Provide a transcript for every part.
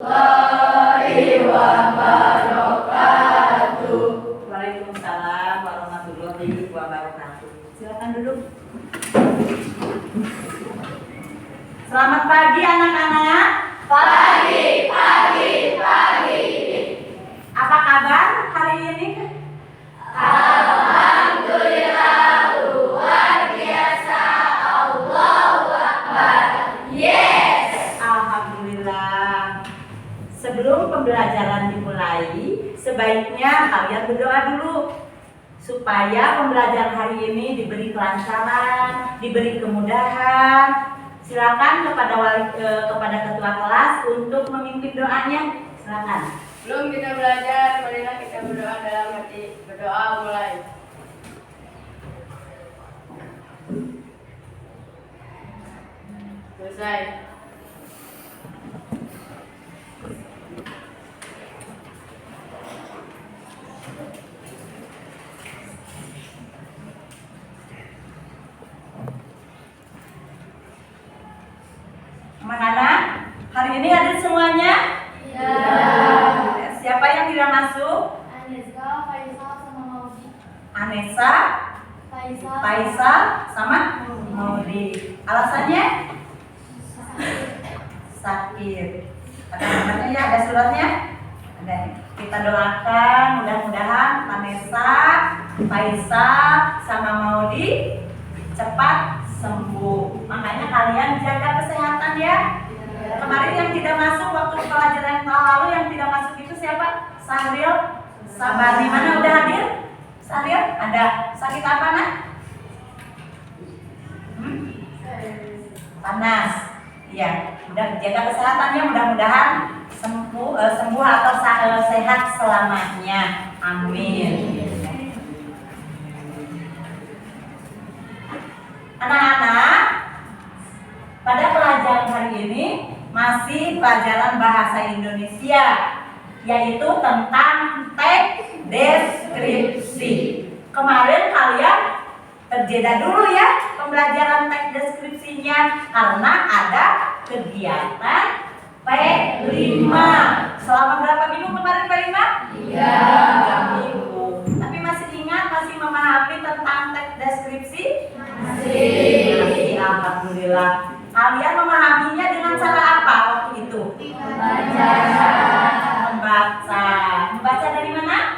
warahmatullahi wabarakatuh. Waalaikumsalam warahmatullahi wabarakatuh. Silakan duduk. Selamat pagi anak-anak. Pagi. Apa kabar hari ini? Alhamdulillah luar biasa. Allahu Akbar. Yes. Alhamdulillah. Sebelum pembelajaran dimulai, sebaiknya kalian berdoa dulu supaya pembelajaran hari ini diberi kelancaran, diberi kemudahan. Silakan kepada ketua kelas untuk memimpin doanya. Silakan. Sebelum kita belajar, marilah kita berdoa dalam hati. Berdoa mulai. Selesai. Anak-anak, hari ini hadir semuanya? Ya. Siapa yang tidak masuk? Anissa, Faisal, sama Maudi. Anessa, Faisal, sama Maudi. Alasannya? Sakit. Ada namanya ya, ada suratnya? Ada. Kita doakan mudah-mudahan Anessa, Faisal, sama Maudi cepat sembuh. Makanya kalian jaga kesehatan ya. Kemarin yang tidak masuk waktu pelajaran yang lalu yang tidak masuk itu siapa? Sahril, Sabari. Mana udah hadir? Sahril, ada sakit apa nak? Panas. Iya, udah jaga kesehatannya, mudah-mudahan sembuh atau sehat selamanya. Amin. Anak-anak, pada pelajaran hari ini masih pelajaran bahasa Indonesia, yaitu tentang teks deskripsi. Kemarin kalian terjeda dulu ya pembelajaran teks deskripsinya karena ada kegiatan P5. Selama berapa minggu kemarin P5? 3 minggu. Tapi masih ingat, masih memahami tentang teks deskripsi? Masih. Alhamdulillah. Kalian memahaminya dengan cara apa waktu itu? Membaca dari mana?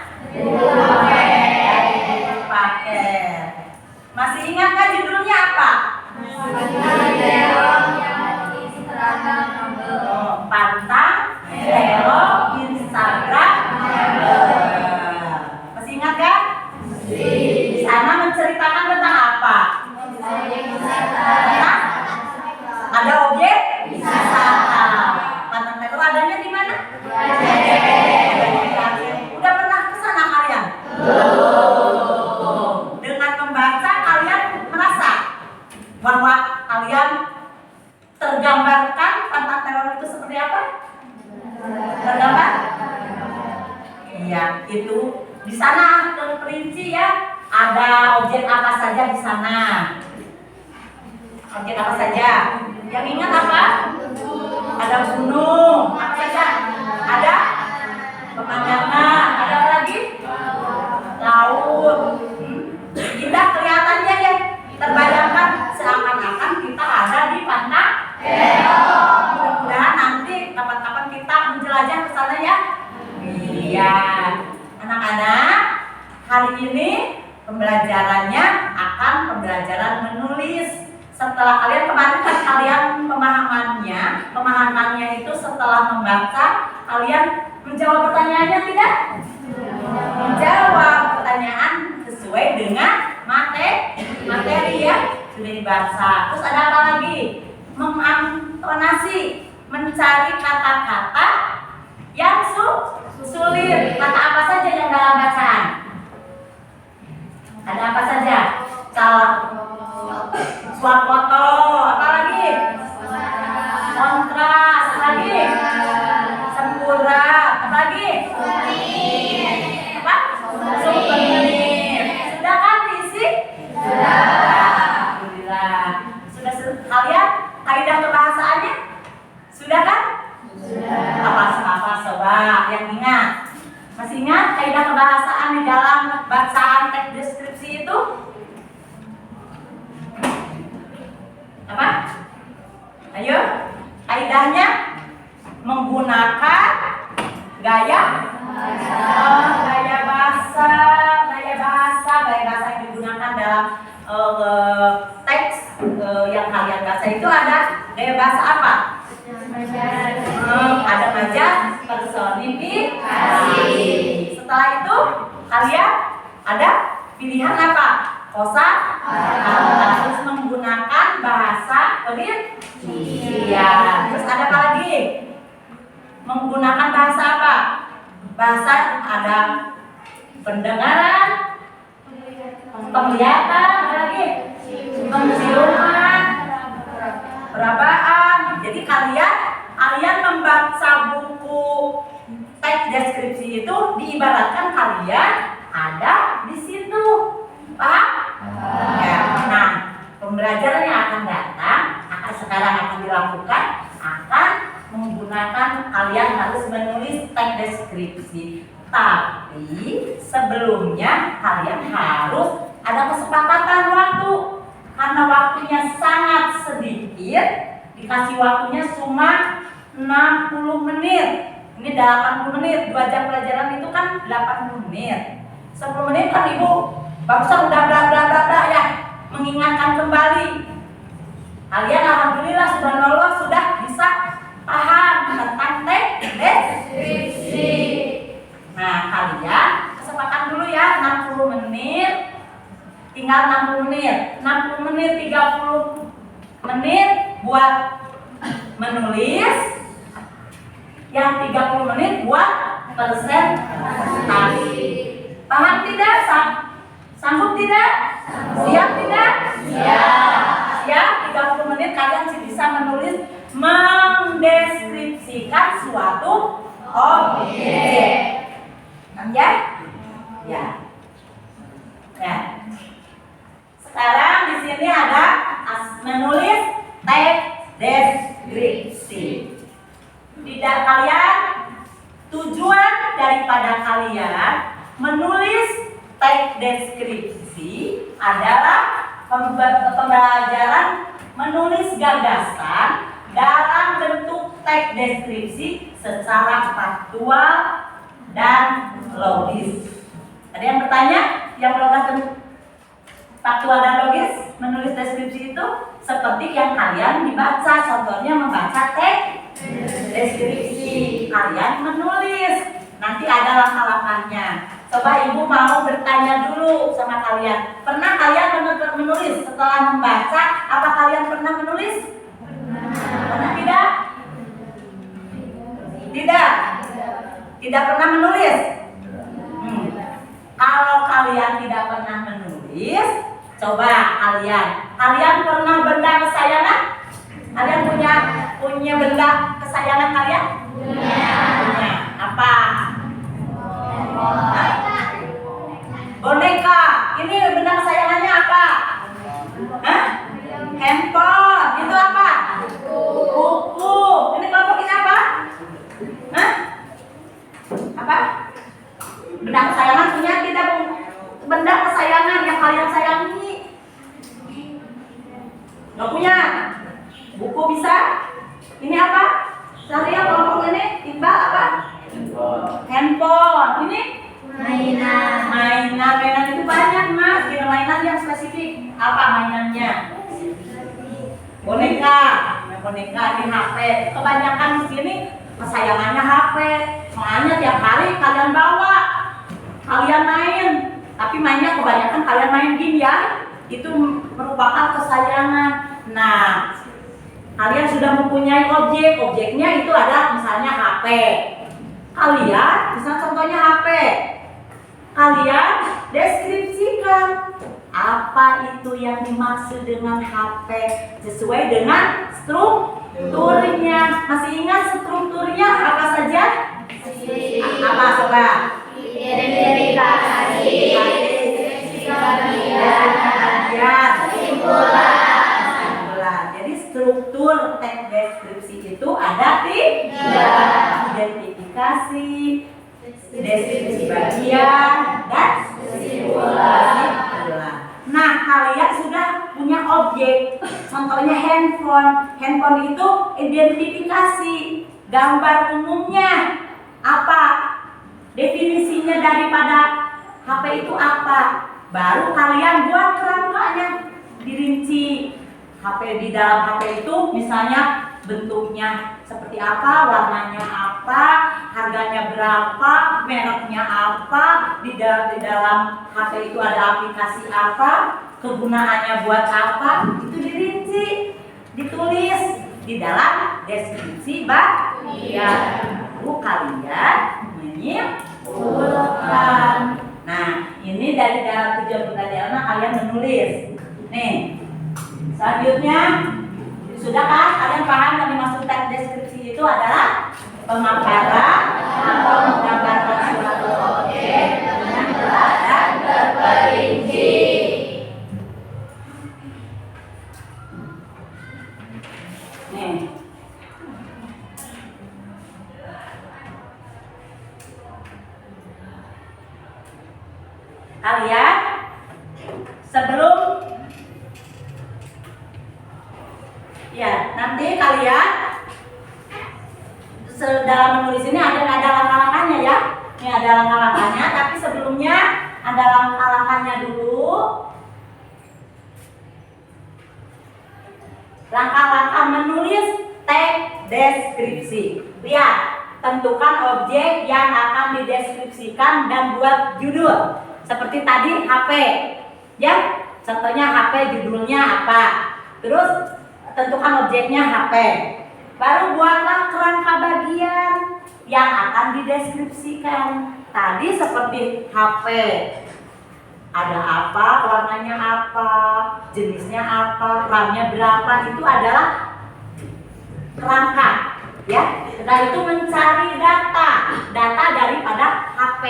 Paket. Masih ingat kan judulnya apa? Pantang belok Instagram. Masih ingat kan? Di sana menceritakan tentang apa? Ada objek wisata. Pantang belok adanya di mana? Udah pernah ke sana kalian? Dengan membaca kalian merasa bahwa kalian tergambarkan pantang teror itu seperti apa? Tergambar? Iya, itu di sana terperinci ya. Ada objek apa saja di sana? Objek apa saja? Yang ingat apa? Ada gunung, apa saja? Ada pemandangan, ada apa lagi? Laut. Indah kelihatannya ya. Terbayangkan seakan-akan kita ada di Pantang Belok. Mudah-mudahan nanti kapan-kapan kita menjelajah ke sana ya. Iya. Anak-anak, hari ini pembelajarannya akan pembelajaran menulis. Setelah kemarin kan kalian pemahamannya itu setelah membaca, kalian menjawab pertanyaannya tidak? Menjawab pertanyaan sesuai dengan materi ya, sudah dibaca. Terus ada apa lagi? Mengintonasi, mencari kata-kata yang sulit. Kata apa saja yang dalam bacaan? Ada apa saja? Swapoto, apa lagi? Kontras, apa lagi? Sempurna, apa lagi? Apa? Souvenir. Sudah kan diisi? Sudah. Alhamdulillah. Sudah kalian kaidah kebahasaannya? Sudah kan? Sudah. menggunakan gaya gaya bahasa yang digunakan dalam teks yang kalian baca itu ada gaya bahasa apa? Ada majaz, personifikasi. Setelah itu kalian ada pilihan apa? Kosakata. Terus menggunakan bahasa rincian. Terus ada apa lagi? Menggunakan bahasa apa? Bahasa ada pendengaran, penglihatan, apa lagi? Penciuman, perabaan. Jadi kalian membaca buku teks deskripsi itu diibaratkan kalian ada di situ. Paham? Ya. Nah, pembelajaran yang akan datang sekarang akan dilakukan akan menggunakan kalian harus menulis teks deskripsi. Tapi sebelumnya kalian harus ada kesepakatan waktu. Karena waktunya sangat sedikit, dikasih waktunya cuma 60 menit. Ini 80 menit, 2 jam pelajaran itu kan 80 menit. 10 menit kan Ibu barusan udah bla ya, mengingatkan kembali. Kalian alhamdulillah sudah lolos, sudah bisa paham tentang teks deskripsi. Nah, kalian kesepakatan dulu ya, 60 menit. Tinggal 60 menit, 60 menit, 30 menit buat menulis, yang 30 menit buat presentasi. Paham tidak? Sanggup tidak? Siap tidak? Siap. 30 menit kalian bisa menulis, mendeskripsikan suatu objek. Ya? Ya. Ya. Sekarang di sini ada menulis teks deskripsi. Tidak kalian, tujuan daripada kalian menulis teks deskripsi adalah pembelajaran menulis gagasan dalam bentuk teks deskripsi secara faktual dan logis. Ada yang bertanya? Yang melakukan faktual dan logis menulis deskripsi itu seperti yang kalian dibaca, contohnya membaca teks deskripsi. Kalian menulis, nanti ada langkah-langkahnya. Coba Ibu mau bertanya dulu sama kalian. Pernah kalian menulis setelah membaca? Apa kalian pernah menulis? Pernah tidak? Tidak? Tidak pernah menulis? Kalau kalian tidak pernah menulis, coba kalian pernah benda kesayangan? Kalian punya benda kesayangan kalian? Punya. Apa? Boneka. Ini benda kesayangannya apa? Hah? Handphone. Itu apa? Buku. Ini kelompok ini apa? Hah? Apa? Benda kesayangan punya tidak? Benda kesayangan yang kalian sayangi. Gak punya? Buku bisa? Ini apa? Saya kelompok ini Iqbal apa? Handphone. Ini? Mainan itu banyak Mas. Kira mainan yang spesifik. Apa mainannya? Boneka. Boneka di HP. Kebanyakan di sini kesayangannya HP. Soalnya tiap hari kalian bawa, kalian main. Tapi mainnya kebanyakan kalian main game ya. Itu merupakan kesayangan. Nah, kalian sudah mempunyai objeknya itu ada misalnya HP. Kalian, misalnya contohnya HP. Kalian deskripsikan apa itu yang dimaksud dengan HP sesuai dengan strukturnya. Masih ingat strukturnya apa saja? Apa coba? Identifikasi, kesimpulan. Jadi struktur teks deskripsi itu ada 3: identifikasi, deskripsi bagian, dan kesimpulan. Nah, kalian sudah punya objek. Contohnya handphone. Handphone itu identifikasi. gambar umumnya apa? Definisinya daripada HP itu apa? Baru kalian buat kerangkanya, dirinci. HP di dalam HP itu misalnya bentuknya seperti apa, warnanya apa, harganya berapa, mereknya apa, di dalam HP itu ada aplikasi apa, kegunaannya buat apa, itu dirinci, ditulis di dalam deskripsi bagian. Lalu kalian menyimpulkan. Nah, ini dari dalam tujuan pembelajaran kalian menulis. Nih, selanjutnya sudah kan kalian paham yang dimaksud teks deskripsi itu adalah pemaparan atau menggambarkan suatu objek dengan jelas dan terperinci. Nih, kalian sebelum ya nanti kalian dalam menulis ini ada langkah-langkahnya ya. Ini ada langkah-langkahnya, tapi sebelumnya ada langkah-langkahnya dulu. Langkah-langkah menulis teks deskripsi. Lihat, tentukan objek yang akan dideskripsikan dan buat judul. Seperti tadi HP, ya. Contohnya HP, judulnya apa. Terus tentukan objeknya HP. Baru buatlah kerangka bagian yang akan dideskripsikan. Tadi seperti HP. Ada apa, warnanya apa, jenisnya apa, RAM-nya berapa, itu adalah kerangka, ya. Setelah itu mencari data daripada HP.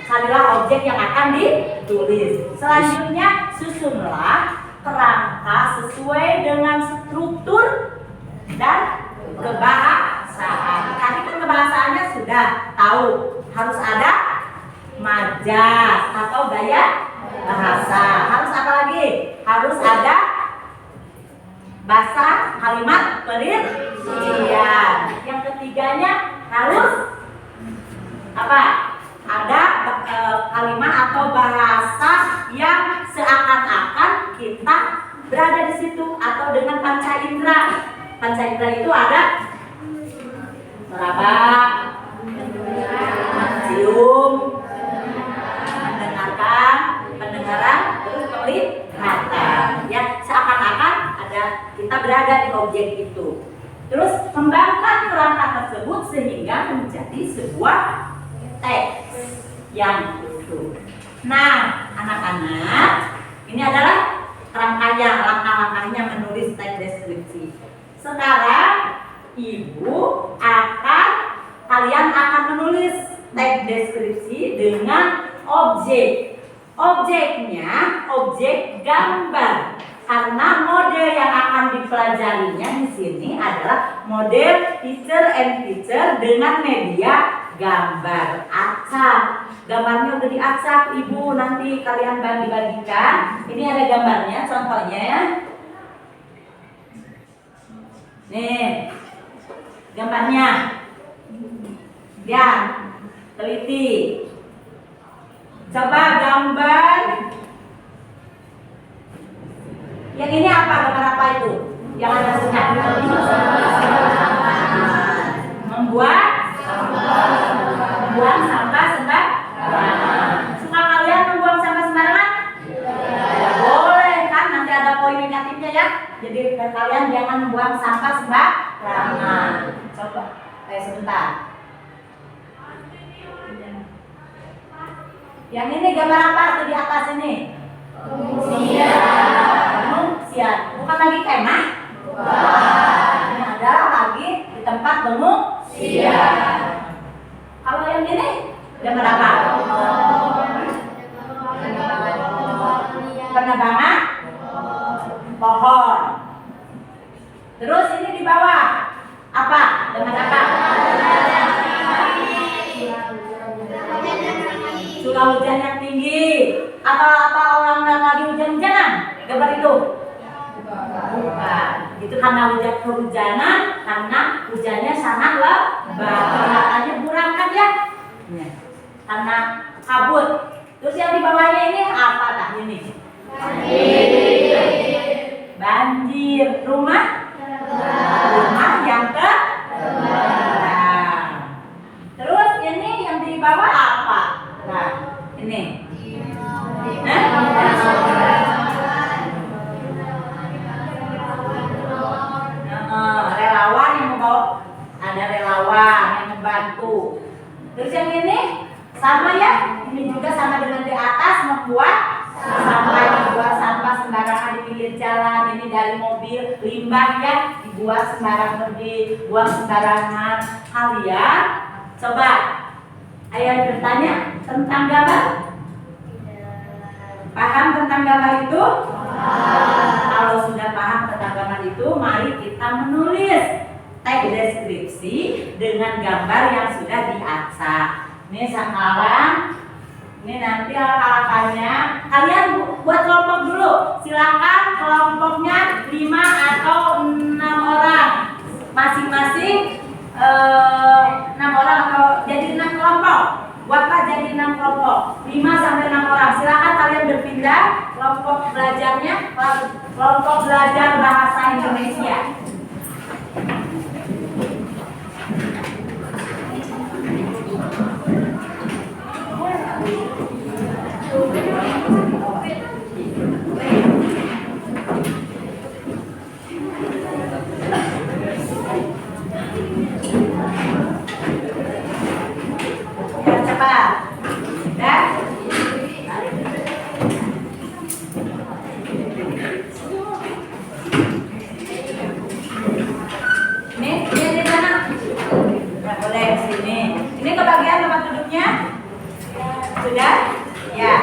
Carilah objek yang akan ditulis. Selanjutnya susunlah kerangka sesuai dengan struktur dan kebahasaan. Tadi kan kebahasaannya sudah tahu, harus ada majas atau gaya bahasa. Harus apa lagi? Harus ada bahasa kalimat perincian. Yang ketiganya harus apa? Ada kalimat atau bahasa yang seakan-akan kita berada di situ atau dengan panca indera. Panca indera itu ada meraba, mencium, mendengarkan, pendengaran, terus penglihatan. Ya, seakan-akan ada kita berada di objek itu. Terus kembangkan kerangka tersebut sehingga menjadi sebuah teks yang utuh. Nah, anak-anak, ini adalah kerangkanya, langkah-langkahnya menulis teks deskripsi. Sekarang kalian akan menulis teks deskripsi dengan objek. Objeknya objek gambar. Karena model yang akan dipelajarinya di sini adalah model teacher and teacher dengan media gambar acak. Gambarnya udah diacak ibu, nanti kalian bagi-bagikan. Ini ada gambarnya, contohnya ya. Nih, gambarnya. Ya, teliti. Coba gambar. Yang ini apa? Gambar apa itu? Yang ada sekat. Membuat sampah sembarangan. Suka kalian membuang sampah sembarangan? Tidak boleh kan, nanti ada poin negatifnya ya. Jadi kalian jangan membuang sampah sembarangan. Coba, sebentar. Yang ini gambar apa tuh di atas ini? Pengungsian. Bukan lagi kemah? Ini adalah lagi di tempat pengungsian. Kalau yang ini gambar apa? Penebangan pohon. Terus ini di bawah apa? Gambar apa? Curah hujan yang tinggi. Atau apa orang yang lagi hujan-hujanan? Gambar itu? Bukan. Itu karena kehujanan, karena hujannya sangat Kelihatannya buram kan ya? Karena kabut. Terus yang di bawahnya ini apa tak ini? Banjir. Rumah yang ke nah. Terus ini yang di bawah apa? Nah, ini. Relawan yang membawa, ada relawan yang membantu. Terus yang ini sama ya, ini juga sama dengan di atas membuat sampah, dibuat sampah sembarangan di pinggir jalan. Ini dari mobil limbah ya, dibuat sembarangan, dibuang sembarangan. Kalian coba, ayah bertanya tentang gambar. Paham tentang gambar itu? Kalau sudah paham tentang gambar itu, mari kita menulis teks deskripsi dengan gambar yang sudah diacak. Ini sekarang, ini nanti alat-alatnya kalian buat kelompok dulu. Silakan kelompoknya 5 atau 6 orang, masing-masing 6 orang atau jadi 6 kelompok. Buatlah jadi 6 kelompok, 5 sampai 6 orang. Silakan kalian berpindah kelompok belajarnya, kelompok belajar bahasa Indonesia. Cepat. Dan ini di sana. Nah, boleh di sini. Ini kebagian tempat duduknya. Sudah? Ya.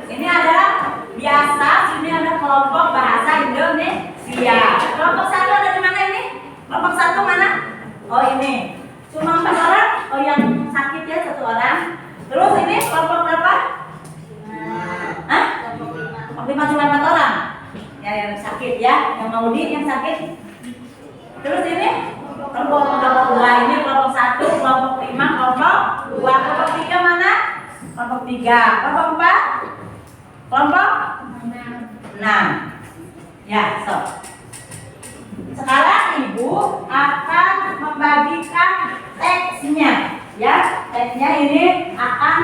Ini adalah biasa, sini ada kelompok bahasa Indonesia. Kelompok 1 ada di mana ini? Kelompok 1 mana? Oh, ini. Cuma 4 orang? Oh, yang sakit ya 1 orang. Terus ini kelompok berapa? Hah? Kelompok 5 cuma 4 orang. Ya, yang sakit ya, yang Maudi yang sakit. Terus ini kelompok 2, ini kelompok 1, kelompok 5, kelompok 2, kelompok 3 mana? Kelompok 3, kelompok 4? Kelompok 6. Ya, so. Sekarang Ibu akan membagikan teksnya. Ya, teksnya ini akan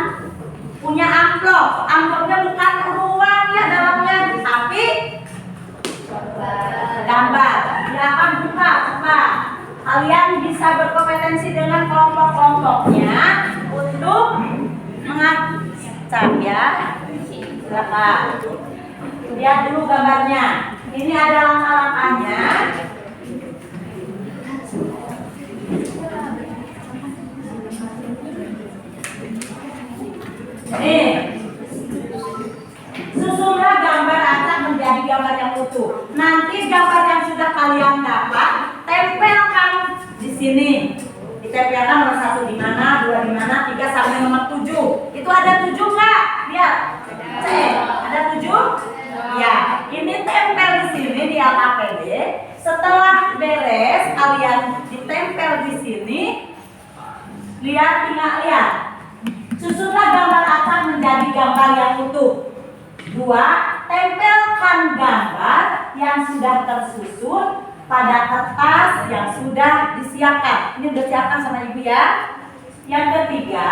punya amplop. Amplopnya bukan uang ya dalamnya, tapi gambar. Dia akan buka, coba. Kalian bisa berkompetensi dengan kelompok-kelompoknya untuk mengacak ya. Silakan. Lihat dulu gambarnya. Ini ada langkah-langkahnya. Nih, susunlah gambar acak menjadi gambar yang utuh. Nanti gambar yang sudah kalian dapat, tempelkan di sini. Ditempelkan nomor 1 di mana, 2 di mana, 3 sampai nomor 7. Itu ada 7 nggak? Lihat. Cek, ada 7? Ya, ini tempel di sini di AKPD. Setelah beres, kalian ditempel di sini. Lihat, tinggal lihat. Susunlah gambar acak menjadi gambar yang utuh. 2, tempelkan gambar yang sudah tersusun pada kertas yang sudah disiapkan. Ini sudah disiapkan sama Ibu ya. Yang ketiga,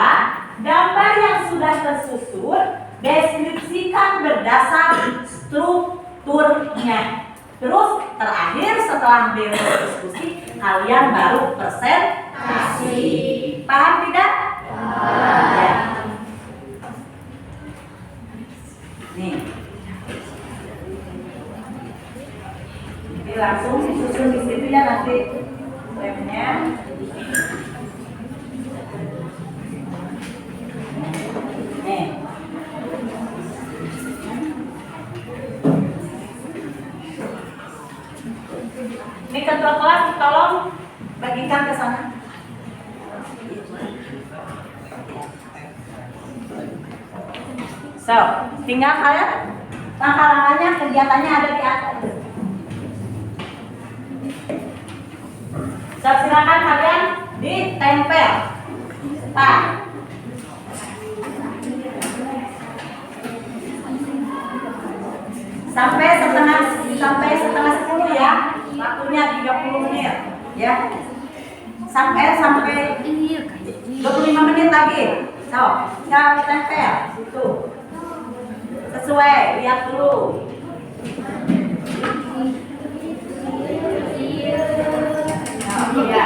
gambar yang sudah tersusun deskripsikan berdasar strukturnya. Terus terakhir setelah beres diskusi, kalian baru presentasi. Paham tidak? Ya. Nih. Jadi langsung disusun di situ ya nanti lemnya. Nih. Ini ketua kelas tolong bagikan ke sana. So, tinggal kalian langkah-langkahnya, kegiatannya ada di atas. So, silakan kalian ditempel. Cepat. Sampai setengah 10 ya. Waktunya 30 menit ya. Sampai 25 menit lagi. So, kita tempel situ. Sesuai, lihat dulu. Iya.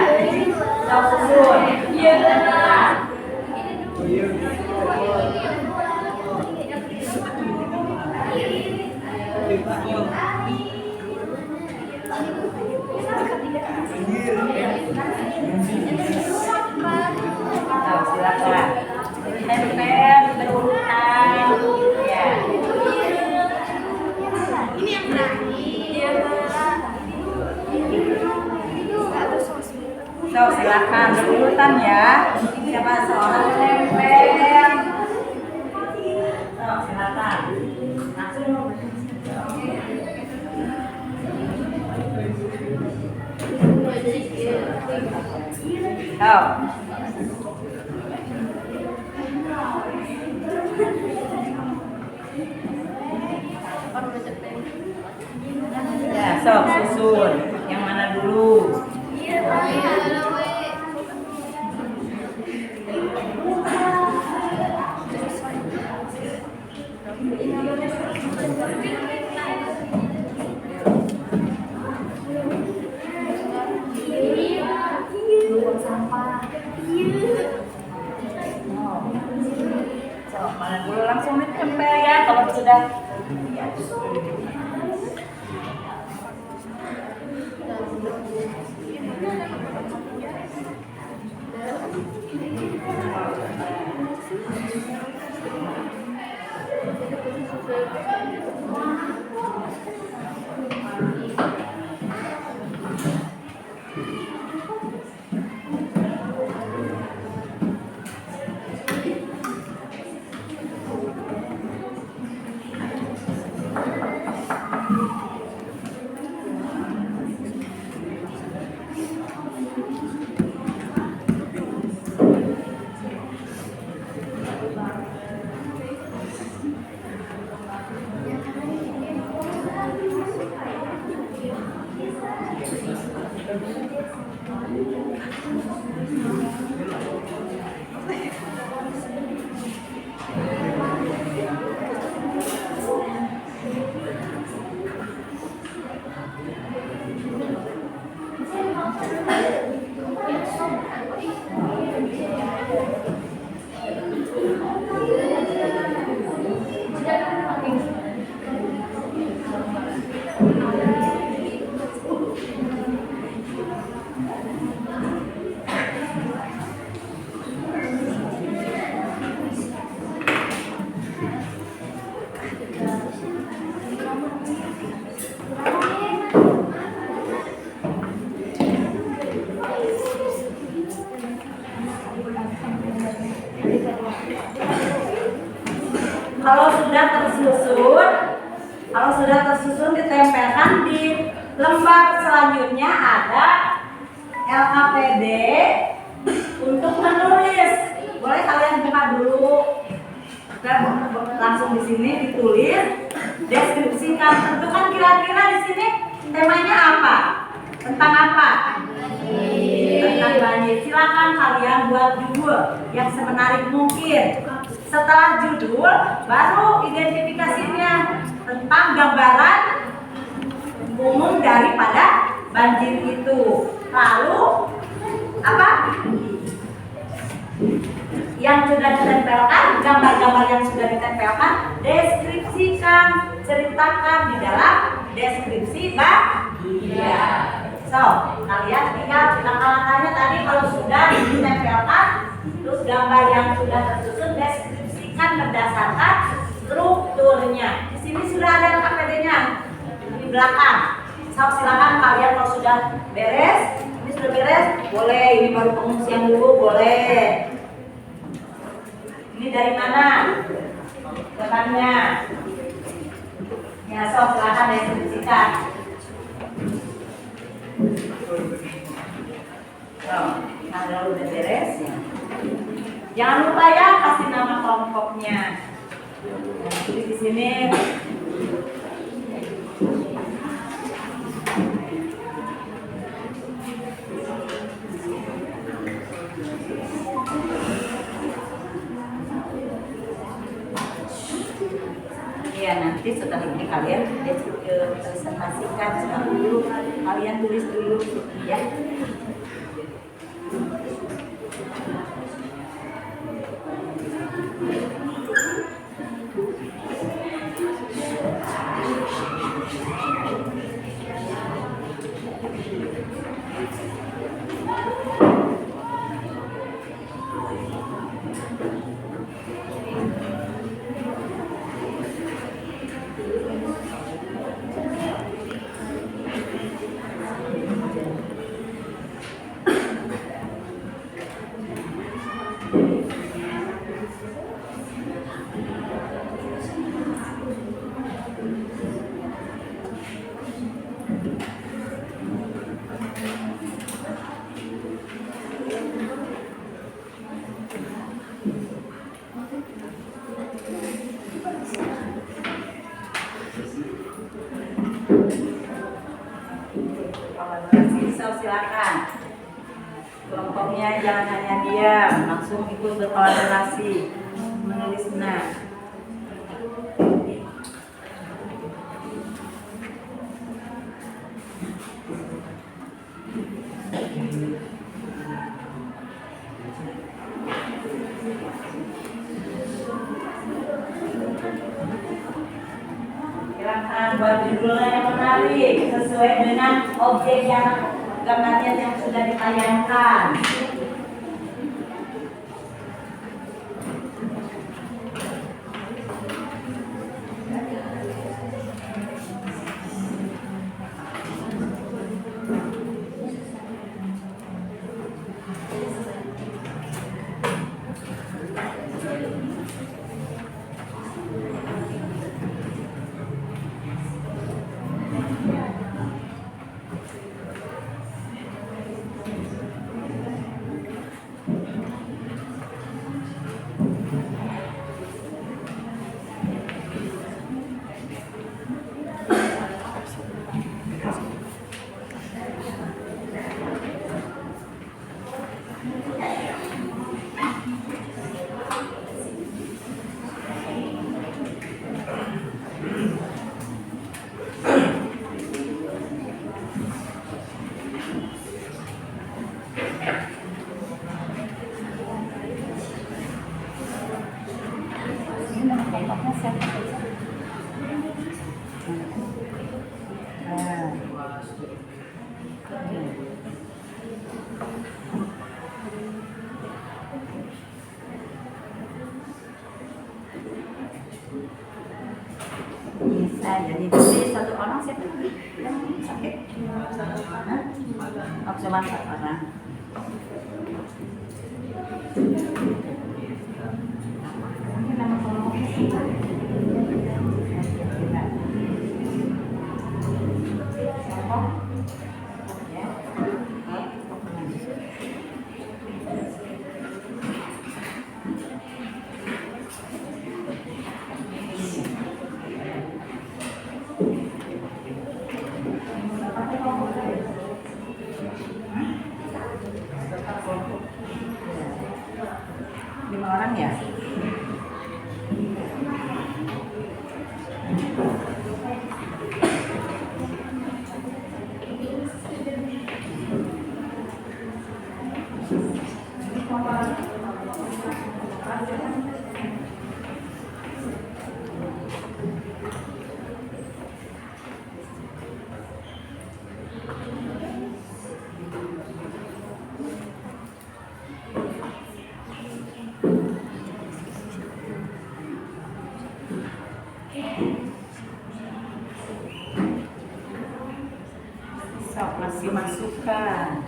So, susun. Iya. Silakan. Tempel berurutan. Ya. Ini yang terakhir. So, silakan berurutan ya. Siapa seorang tempel? So, silakan. Langsung. So. Ya, sok susun. Yang mana dulu? So, mana dulu langsung ditempel ya kalau sudah. Ya. Kalau sudah tersusun ditempelkan di lembar selanjutnya ada LKPD untuk menulis. Boleh kalian buka dulu. Dan langsung di sini ditulis, deskripsikan. Tentukan kira-kira di sini temanya apa? Tentang apa? Tentang banjir. Silakan kalian buat judul yang semenarik mungkin. Setelah judul, baru identifikasinya tentang gambaran umum daripada banjir itu. Lalu apa? Yang sudah ditempelkan, gambar-gambar yang sudah ditempelkan, deskripsikan, ceritakan di dalam deskripsi bagian. So, kalian tinggal langkah-langkahnya tadi kalau sudah ditempelkan, terus gambar yang sudah tersusun deskripsikan berdasarkan strukturnya. Di sini sudah ada LKPD-nya di belakang. So, silakan kalian kalau sudah beres, ini sudah beres, boleh ini baru pengungsian dulu, boleh. Ini dari mana? Depannya. Ya, so silakan deskripsikan. So. Nah, kalau udah beres ya. Jangan lupa ya kasih nama kelompoknya. Nah, tulis di sini. Ya, nanti setelah ini kalian presentasikan dulu. Kalian tulis dulu ya. Silakan. Kelompoknya jangan hanya diam, langsung ikut berkolaborasi, menulis benar. Silakan buat judulnya yang menarik sesuai dengan objek yang gambarnya yang sudah ditayangkan. Bisa jadi satu orang siapa yang sakit? Oh, cuma satu orang. Ini nama kelompoknya siapa? Kelompok? Ya. Lima orang ya? Sok masih masukkan.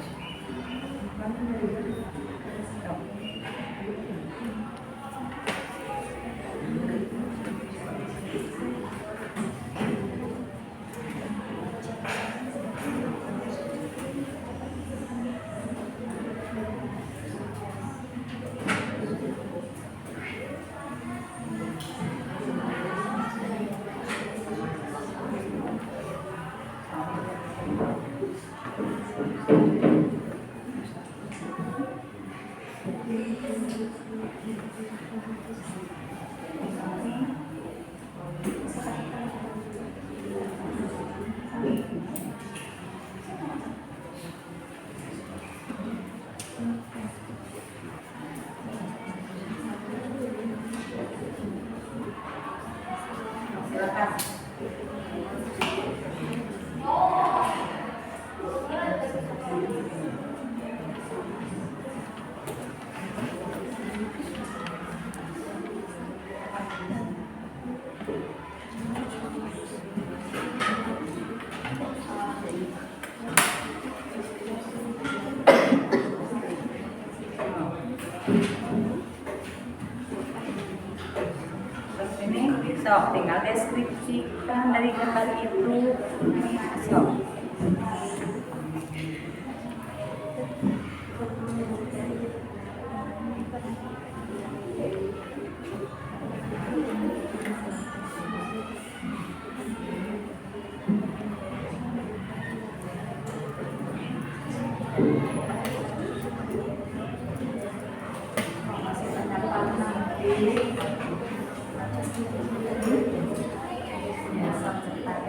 Silakan. Terus ini sok tinggal deskripsikan dari gambar itu. Sok. Masih banyak nanti. Ya, sok cepat.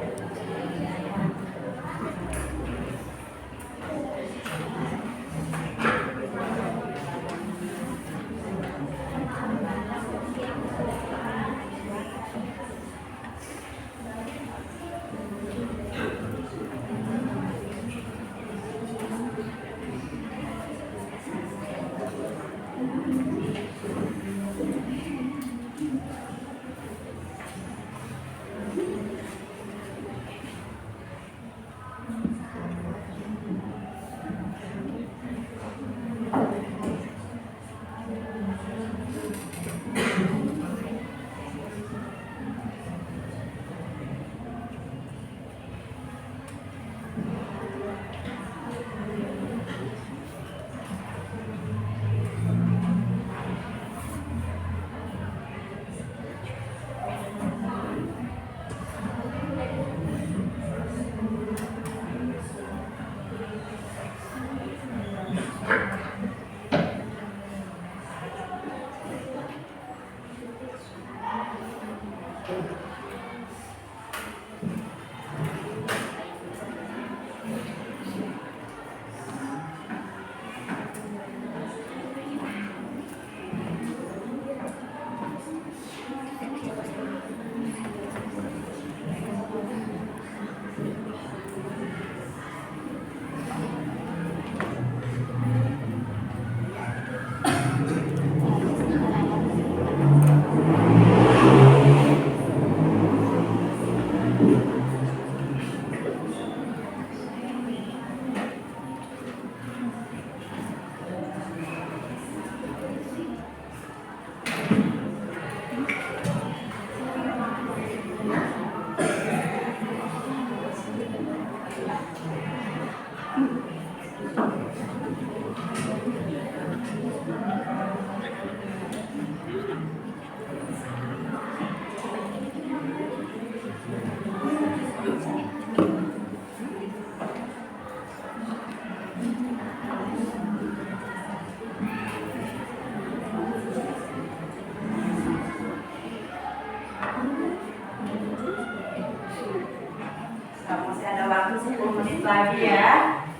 Masih ada waktu 10 menit lagi ya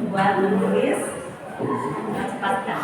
buat menulis. Cepatkan.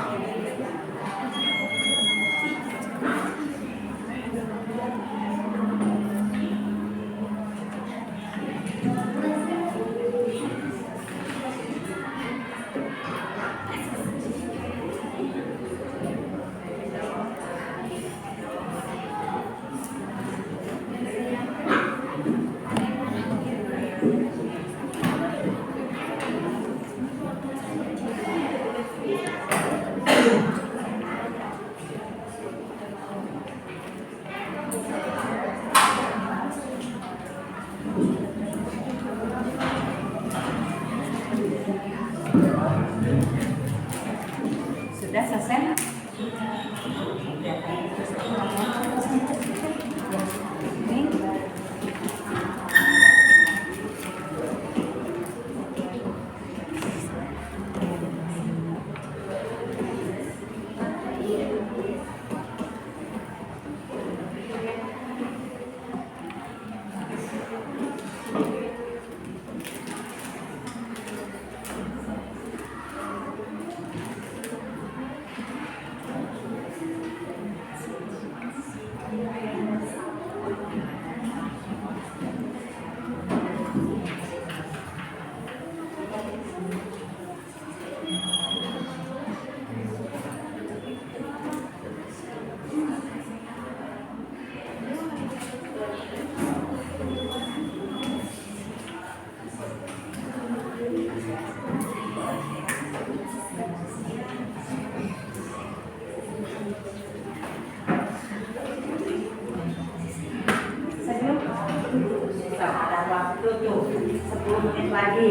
Ada waktu tuh 10 menit lagi.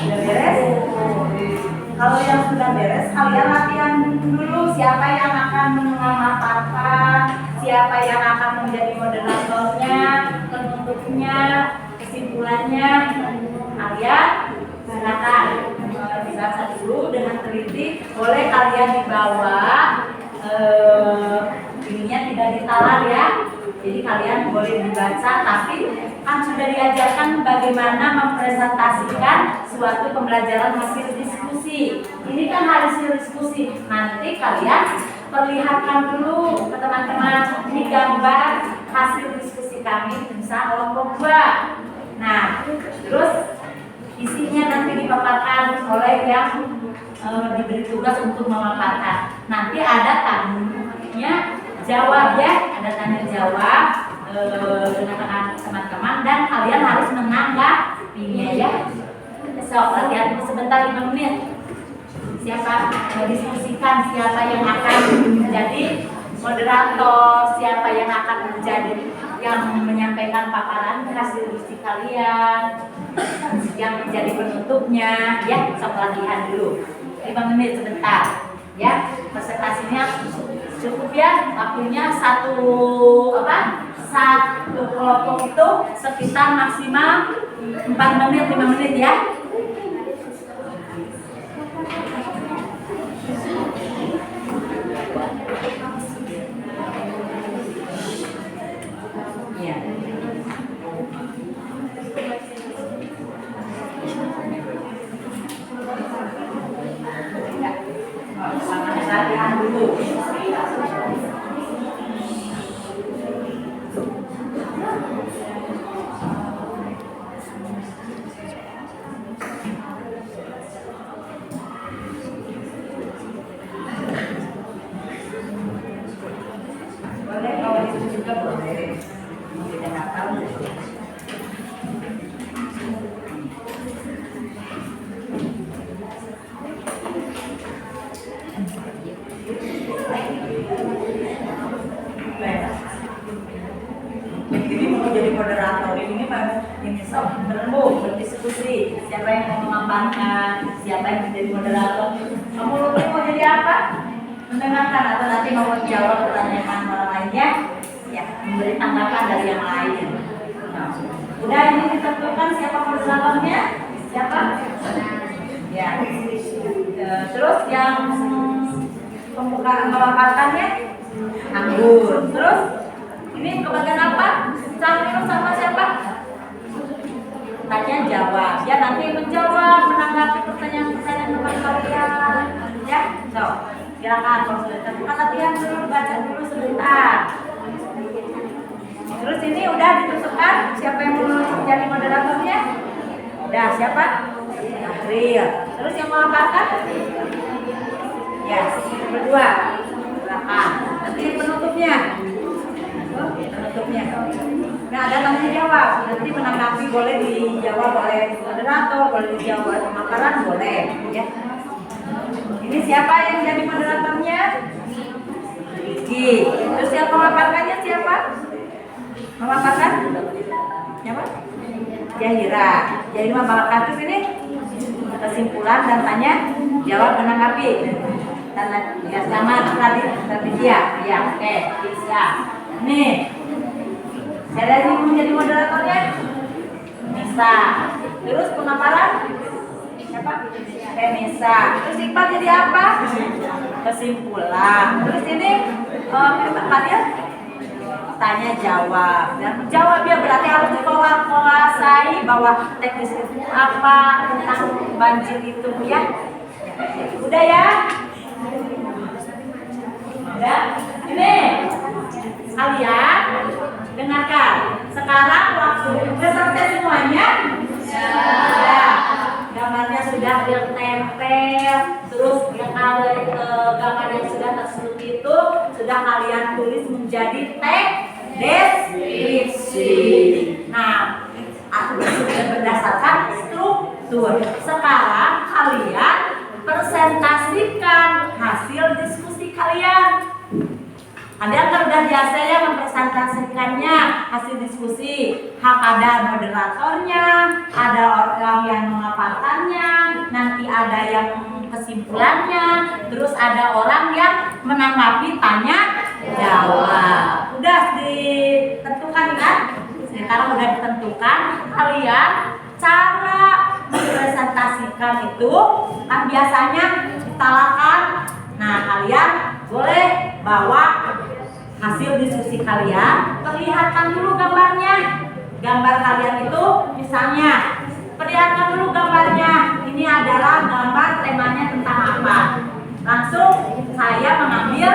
Sudah beres? Kalau yang sudah beres, kalian latihan dulu siapa yang akan memaparkan, siapa yang akan menjadi moderatornya, penutupnya, kesimpulannya. Kalian silakan dibaca dulu dengan teliti. Boleh kalian dibawa, ininya tidak ditalar ya. Jadi kalian boleh dibaca, tapi kan sudah diajarkan bagaimana mempresentasikan suatu pembelajaran hasil diskusi. Ini kan hasil diskusi. Nanti kalian perlihatkan dulu ke teman-teman ini gambar hasil diskusi kami tentang kelompok 2. Nah, terus isinya nanti dipaparkan oleh yang diberi tugas untuk memaparkan. Nanti ada tamunya jawab ya, ada tanya jawab dengan teman-teman dan kalian harus menanggapinya ya. So, latihan sebentar 5 menit. Siapa mendiskusikan siapa yang akan menjadi moderator, siapa yang akan menjadi yang menyampaikan paparan hasil diskusi kalian, yang menjadi penutupnya ya. So, latihan dulu 5 menit sebentar ya. Presentasinya cukup ya, waktunya satu kelompok itu sekitar maksimal 4 menit 5 menit ya. Ya. Latihan dulu. ini berembuk, berdiskusi. Siapa yang mau memaparkan, siapa yang menjadi moderator. Kamu mau jadi apa? Mendengarkan atau nanti mau menjawab pertanyaan orang lainnya? Ya, memberi tanggapan dari yang lain. Nah, udah ini ditentukan siapa moderatornya? Siapa? Ya. Terus yang pembukaan memaparkannya Anggun. Terus ini kebagian apa? Sambil sama siapa? Tanya jawab. Ya nanti menjawab, menanggapi pertanyaan-pertanyaan teman kalian. Ya, so silakan kalau sudah tentukan latihan dulu, baca dulu sebentar. Terus ini udah ditentukan siapa yang mau menjadi moderatornya? Udah siapa? April. Terus yang mau memaparkan? Ya, berdua. Silakan. Nanti penutupnya. Penutupnya. Nah, ada tanya jawab. Nanti menanggapi boleh dijawab oleh moderator, boleh dijawab oleh pemaparan, boleh. Ya. Ini siapa yang jadi moderatornya? Gigi. Terus yang memaparkannya siapa? Memaparkan? Siapa? Jahira. Jadi memaparkan terus ini kesimpulan dan tanya jawab menanggapi. Dan ya sama strategi ya. Ya, oke. Bisa. Nih. Siapa yang menjadi moderatornya? Bisa. Terus pemaparan? Siapa? Renisa. Terus Iqbal jadi apa? Kesimpulan. Terus ini tempatnya tanya jawab. Dan jawab ya berarti harus dikuasai bahwa teknis itu apa, tentang banjir itu ya. Udah ya? Udah? Ini kalian dengarkan. Sekarang waktu udah selesai semuanya? Ya. Gambarnya sudah ditempel, terus yang gambar yang sudah tersusun itu sudah kalian tulis menjadi deskripsi. Nah, sudah berdasarkan struktur. Sekarang kalian presentasikan hasil diskusi kalian. Kalian kan udah biasa ya mempresentasikannya hasil diskusi. Ada moderatornya, ada orang yang memaparkannya, nanti ada yang kesimpulannya, terus ada orang yang menanggapi tanya jawab. Udah ditentukan kan? Sekarang udah ditentukan. Kalian cara mempresentasikan itu kan biasanya ditalakan. Nah, kalian boleh bawa hasil diskusi kalian, perlihatkan dulu gambarnya. Gambar kalian itu misalnya, perlihatkan dulu gambarnya. Ini adalah gambar temanya tentang apa. Langsung saya mengambil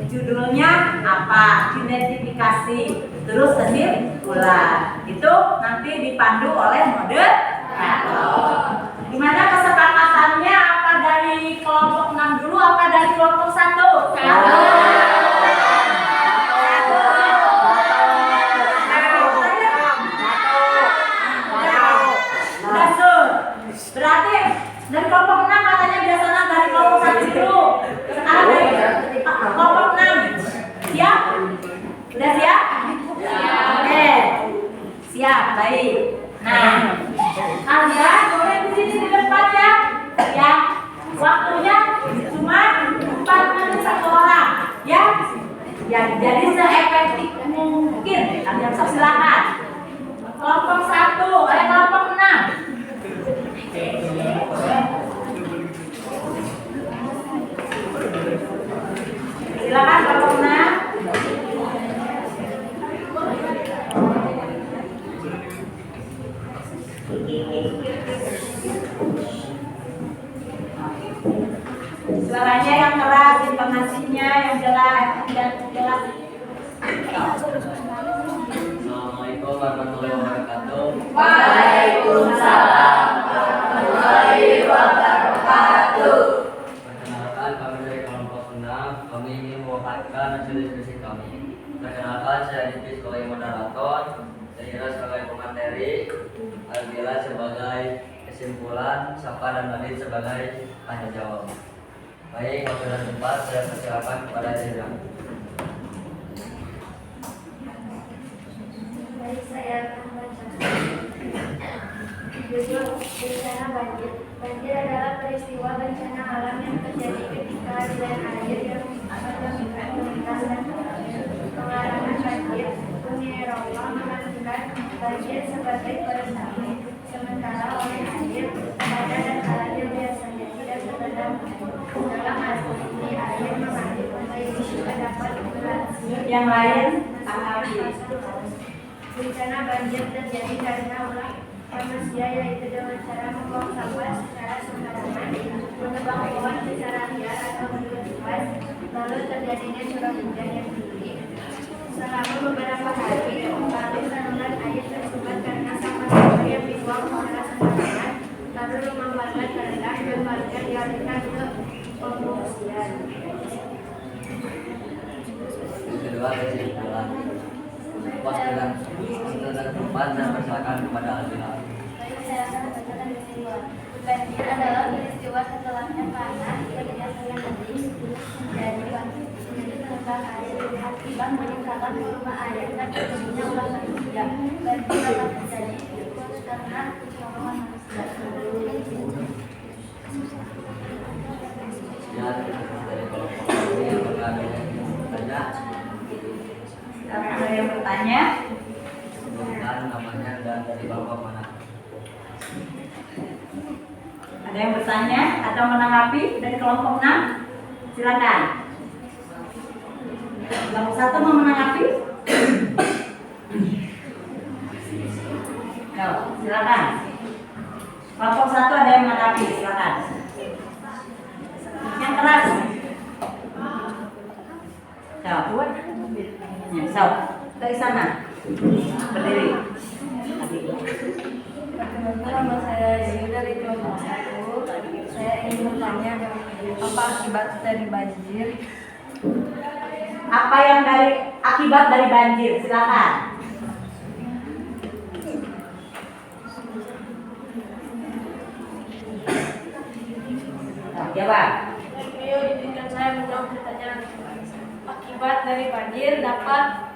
judulnya apa, identifikasi, terus kesimpulan. Itu nanti dipandu oleh moderator. Gimana kesepakatannya? Apa dari kelompok 6 dulu, apa dari kelompok 1? Berarti dari kelompok 6 katanya biasanya dari kelompok 1 dulu. Sekarang dari kelompok 6. Siap? Udah siap? Oke. Siap, baik. Nah, kalian boleh di sini di depan ya. Ya. Waktunya cuma 4 menit 1 orang. Ya. Ya, jadi seefektif mungkin. Kalian silakan. Kelompok 1, kelompok 6. Silakan kelompok 6. Suaranya yang keras, informasinya yang jelas, tidak jelas. Assalamualaikum warahmatullahi wabarakatuh. Waalaikumsalam warahmatullahi wabarakatuh. Perkenalkan, kami dari kelompok 6. Kami ingin memaparkan hasil diskusi kami. Perkenalkan, saya Diki sebagai moderator, Zahira sebagai pemateri, Albila sebagai kesimpulan, Safa dan Nadine sebagai tanya jawab. Baik, waktu dan tempat saya persilakan kepada Zahira. Baik, saya akan Judul bencana banjir. Banjir adalah peristiwa bencana alam yang terjadi ketika aliran air yang mengganggu lintas dan pelarangan banjir. Uni Eropa menentukan banjir sebagai peresami, sementara oleh air pada dasar air biasanya tidak terendam. Dalam arti ini air mengalir memiliki dapat berhasil. Yang lain amati. Bencana banjir terjadi karena ulah manusia, yaitu dengan cara membuang sampah secara sembarangan, menebang pohon secara liar atau berlebihan, lalu terjadinya curah hujan yang tinggi. Selama beberapa hari, lalu saluran air tersumbat karena sampah yang dibuang secara sembarangan, lalu rumah warga terendam dan warga dialihkan ke pengungsian. Kedua, kesimpulan. Puas dengan tempat dan persilakan kepada Alhamdulillah. Saya akan membacakan peristiwa. Banjir adalah peristiwa setelahnya panas yang biasanya kering dan menjadi tentang air akibat meningkatkan volume air dan terjadinya ulah manusia. Banjir dapat terjadi karena kecemasan manusia. Ya, dari kelompok ini yang bertanya. Ada yang bertanya? Sebutkan namanya dan dari kelompok mana. Ada yang bertanya atau menanggapi dari kelompok 6? Silakan. Kelompok 1 mau menanggapi? No, silakan. Kelompok 1 ada yang menanggapi, silakan. Yang keras. So, dari sana. Berdiri. Perkenalkan, nama saya Dewi dari kelompok 1. Saya ingin bertanya, apa akibat dari banjir? Apa yang akibat dari banjir? Silakan. Jawab. Video izinkan saya menjawab pertanyaan. Akibat dari banjir dapat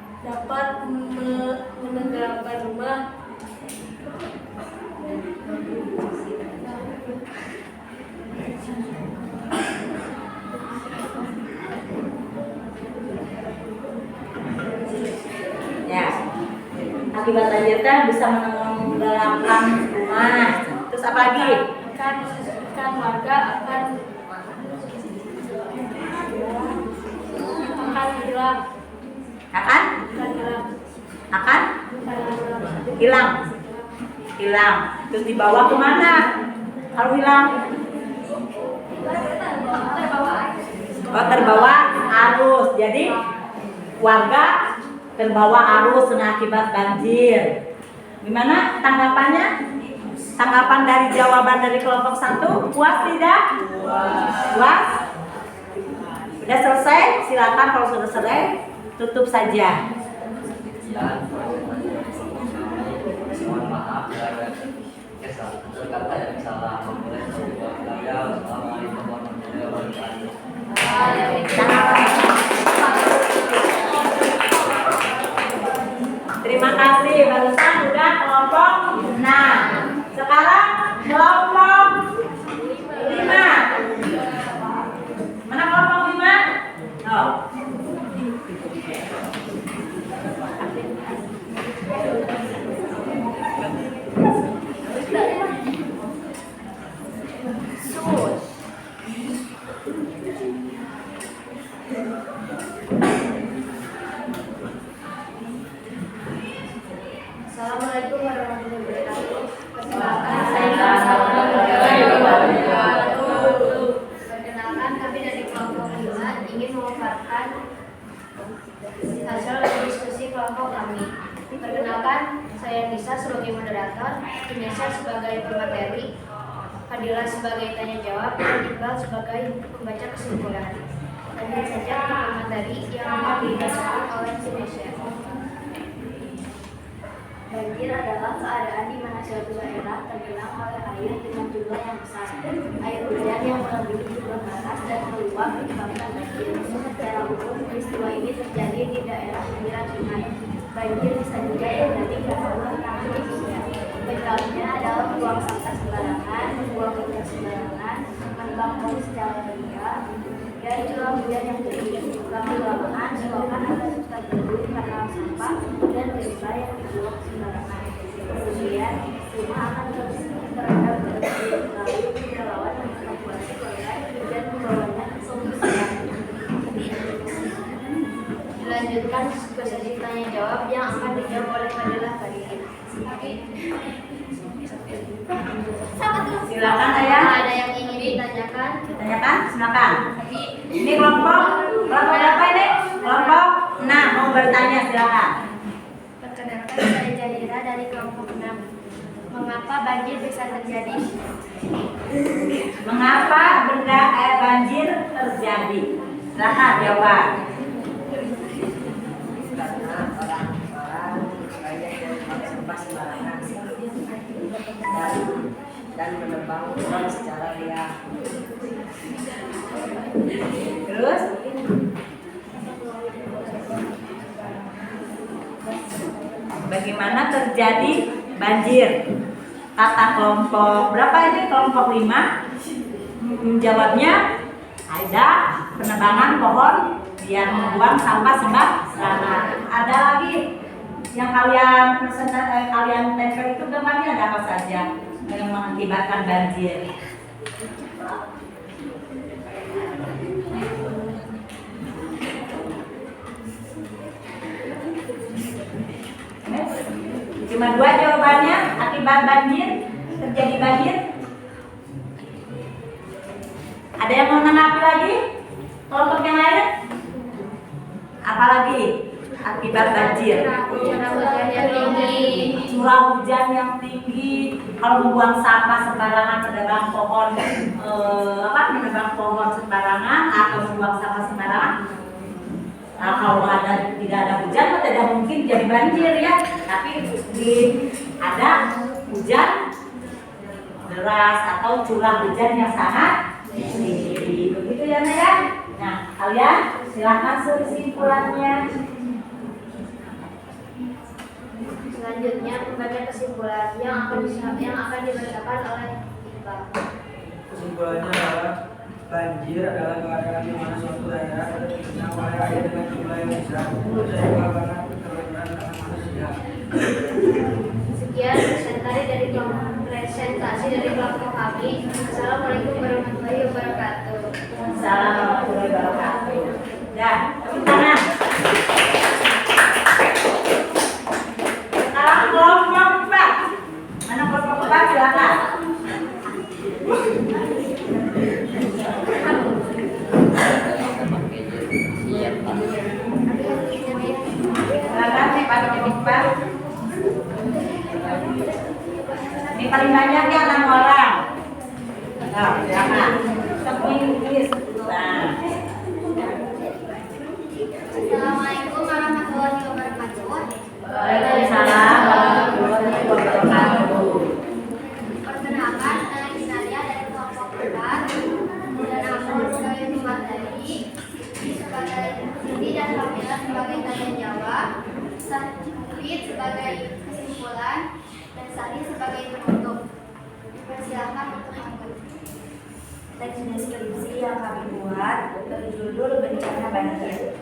menenggelamkan rumah, Ya. Akibat banjir kan bisa menenggelamkan rumah. Terus apa lagi? kan warga akan hilang. Akan hilang. Terus dibawa kemana kalau hilang? Terbawa arus. Jadi warga terbawa arus akibat banjir. Gimana tanggapannya? Tanggapan dari jawaban dari kelompok 1, puas tidak? Puas? Sudah selesai? Silakan kalau sudah selesai tutup saja. Mohon maaf bila ada kata yang salah. Boleh berbuat belajar. Assalamualaikum warahmatullahi wabarakatuh. Terima kasih. Barusan udah kelompok 6. Sekarang kelompok 5. Mana kelompok 5? Oh. Assalamualaikum warahmatullahi wabarakatuh. Perkenalkan, kami dari kelompok 5 ingin memaparkan hasil diskusi kelompok kami. Perkenalkan, saya Nisa sebagai moderator, Indonesia sebagai pemateri, Fadila sebagai tanya jawab, dan Iqbal sebagai pembaca kesimpulan. Lanjut saja ke pemateri yang akan dibacakan oleh Indonesia. Banjir adalah keadaan di mana suatu daerah tergenang oleh air dengan jumlah yang besar. Air hujan yang melebihi jumlah batas dan meluap menyebabkan banjir. Secara umum, peristiwa ini terjadi di daerah pinggiran sungai. Banjir bisa juga terjadi karena tanah. Penyebabnya adalah buang sampah curah hujan yang tinggi, lama-lamaan selokan atau substrat berbuih karena sampah dan limbah yang dibuang sembarangan. Kemudian rumah akan terus terendam banjir, lalu relawan mengevakuasi korban dan membawanya ke pengungsian. Dilanjutkan ke sesi tanya jawab yang akan dijawab oleh Fadilah Fadila. Silakan Ayah. Ada yang ingin ditanyakan? Tanyakan, silakan. Ini kelompok berapa ini? Kelompok 6 mau bertanya, silakan. Perkenalkan, saya Jahira dari kelompok 6. Mengapa banjir bisa terjadi? Mengapa banjir terjadi? Silakan jawab. Karena orang-orang banyak yang sampah sembarangan dan menebang pohon secara liar. Terus bagaimana terjadi banjir? Kata kelompok berapa ini? Kelompok 5 menjawabnya ada penebangan pohon yang membuang sampah sembarangan. Ada lagi yang kalian kalian tempel itu gambarnya ada apa saja yang mengakibatkan banjir? Cuma 2 jawabannya akibat banjir, terjadi banjir. Ada yang mau menanggapi lagi? Kelompok yang lain? Apalagi akibat banjir? Curah hujan yang tinggi. Curah hujan yang tinggi. Kalau membuang sampah sembarangan, menebang pohon, menebang pohon sembarangan atau membuang sampah sembarangan. Nah, kalau tidak ada hujan, tidak mungkin jadi banjir ya. Tapi ada hujan deras atau curah hujan yang sangat tinggi. Begitu ya, Naya? Nah, kalian silakan kesimpulannya. Selanjutnya pembagian kesimpulan yang akan dibacakan oleh Iqbal. Kesimpulannya adalah banjir adalah keadaan di mana suatu daerah tergenang oleh air dengan jumlah yang besar sehingga karena keterlambatan tangan manusia. Sekian presentasi dari kelompok kami. Assalamualaikum warahmatullahi wabarakatuh. Assalamualaikum warahmatullahi wabarakatuh. Dah, tepuk tangan. Sekarang kelompok 4. Mana kelompok 4? Silakan. Silakan nih Pak, Pak. Ini paling banyak ya 6 orang. Nah, silakan. Nah. Assalamualaikum warahmatullahi wabarakatuh. Waalaikumsalam warahmatullahi wabarakatuh. Perkenalkan, saya Inaria dari kelompok 4 dan aku sebagai pemateri, sebagai Cindy dan Kamila sebagai tanya jawab, Safit sebagai kesimpulan, dan Sari sebagai penutup. Persilakan untuk mengikuti. Teks deskripsi yang kami buat berjudul bencana banjir.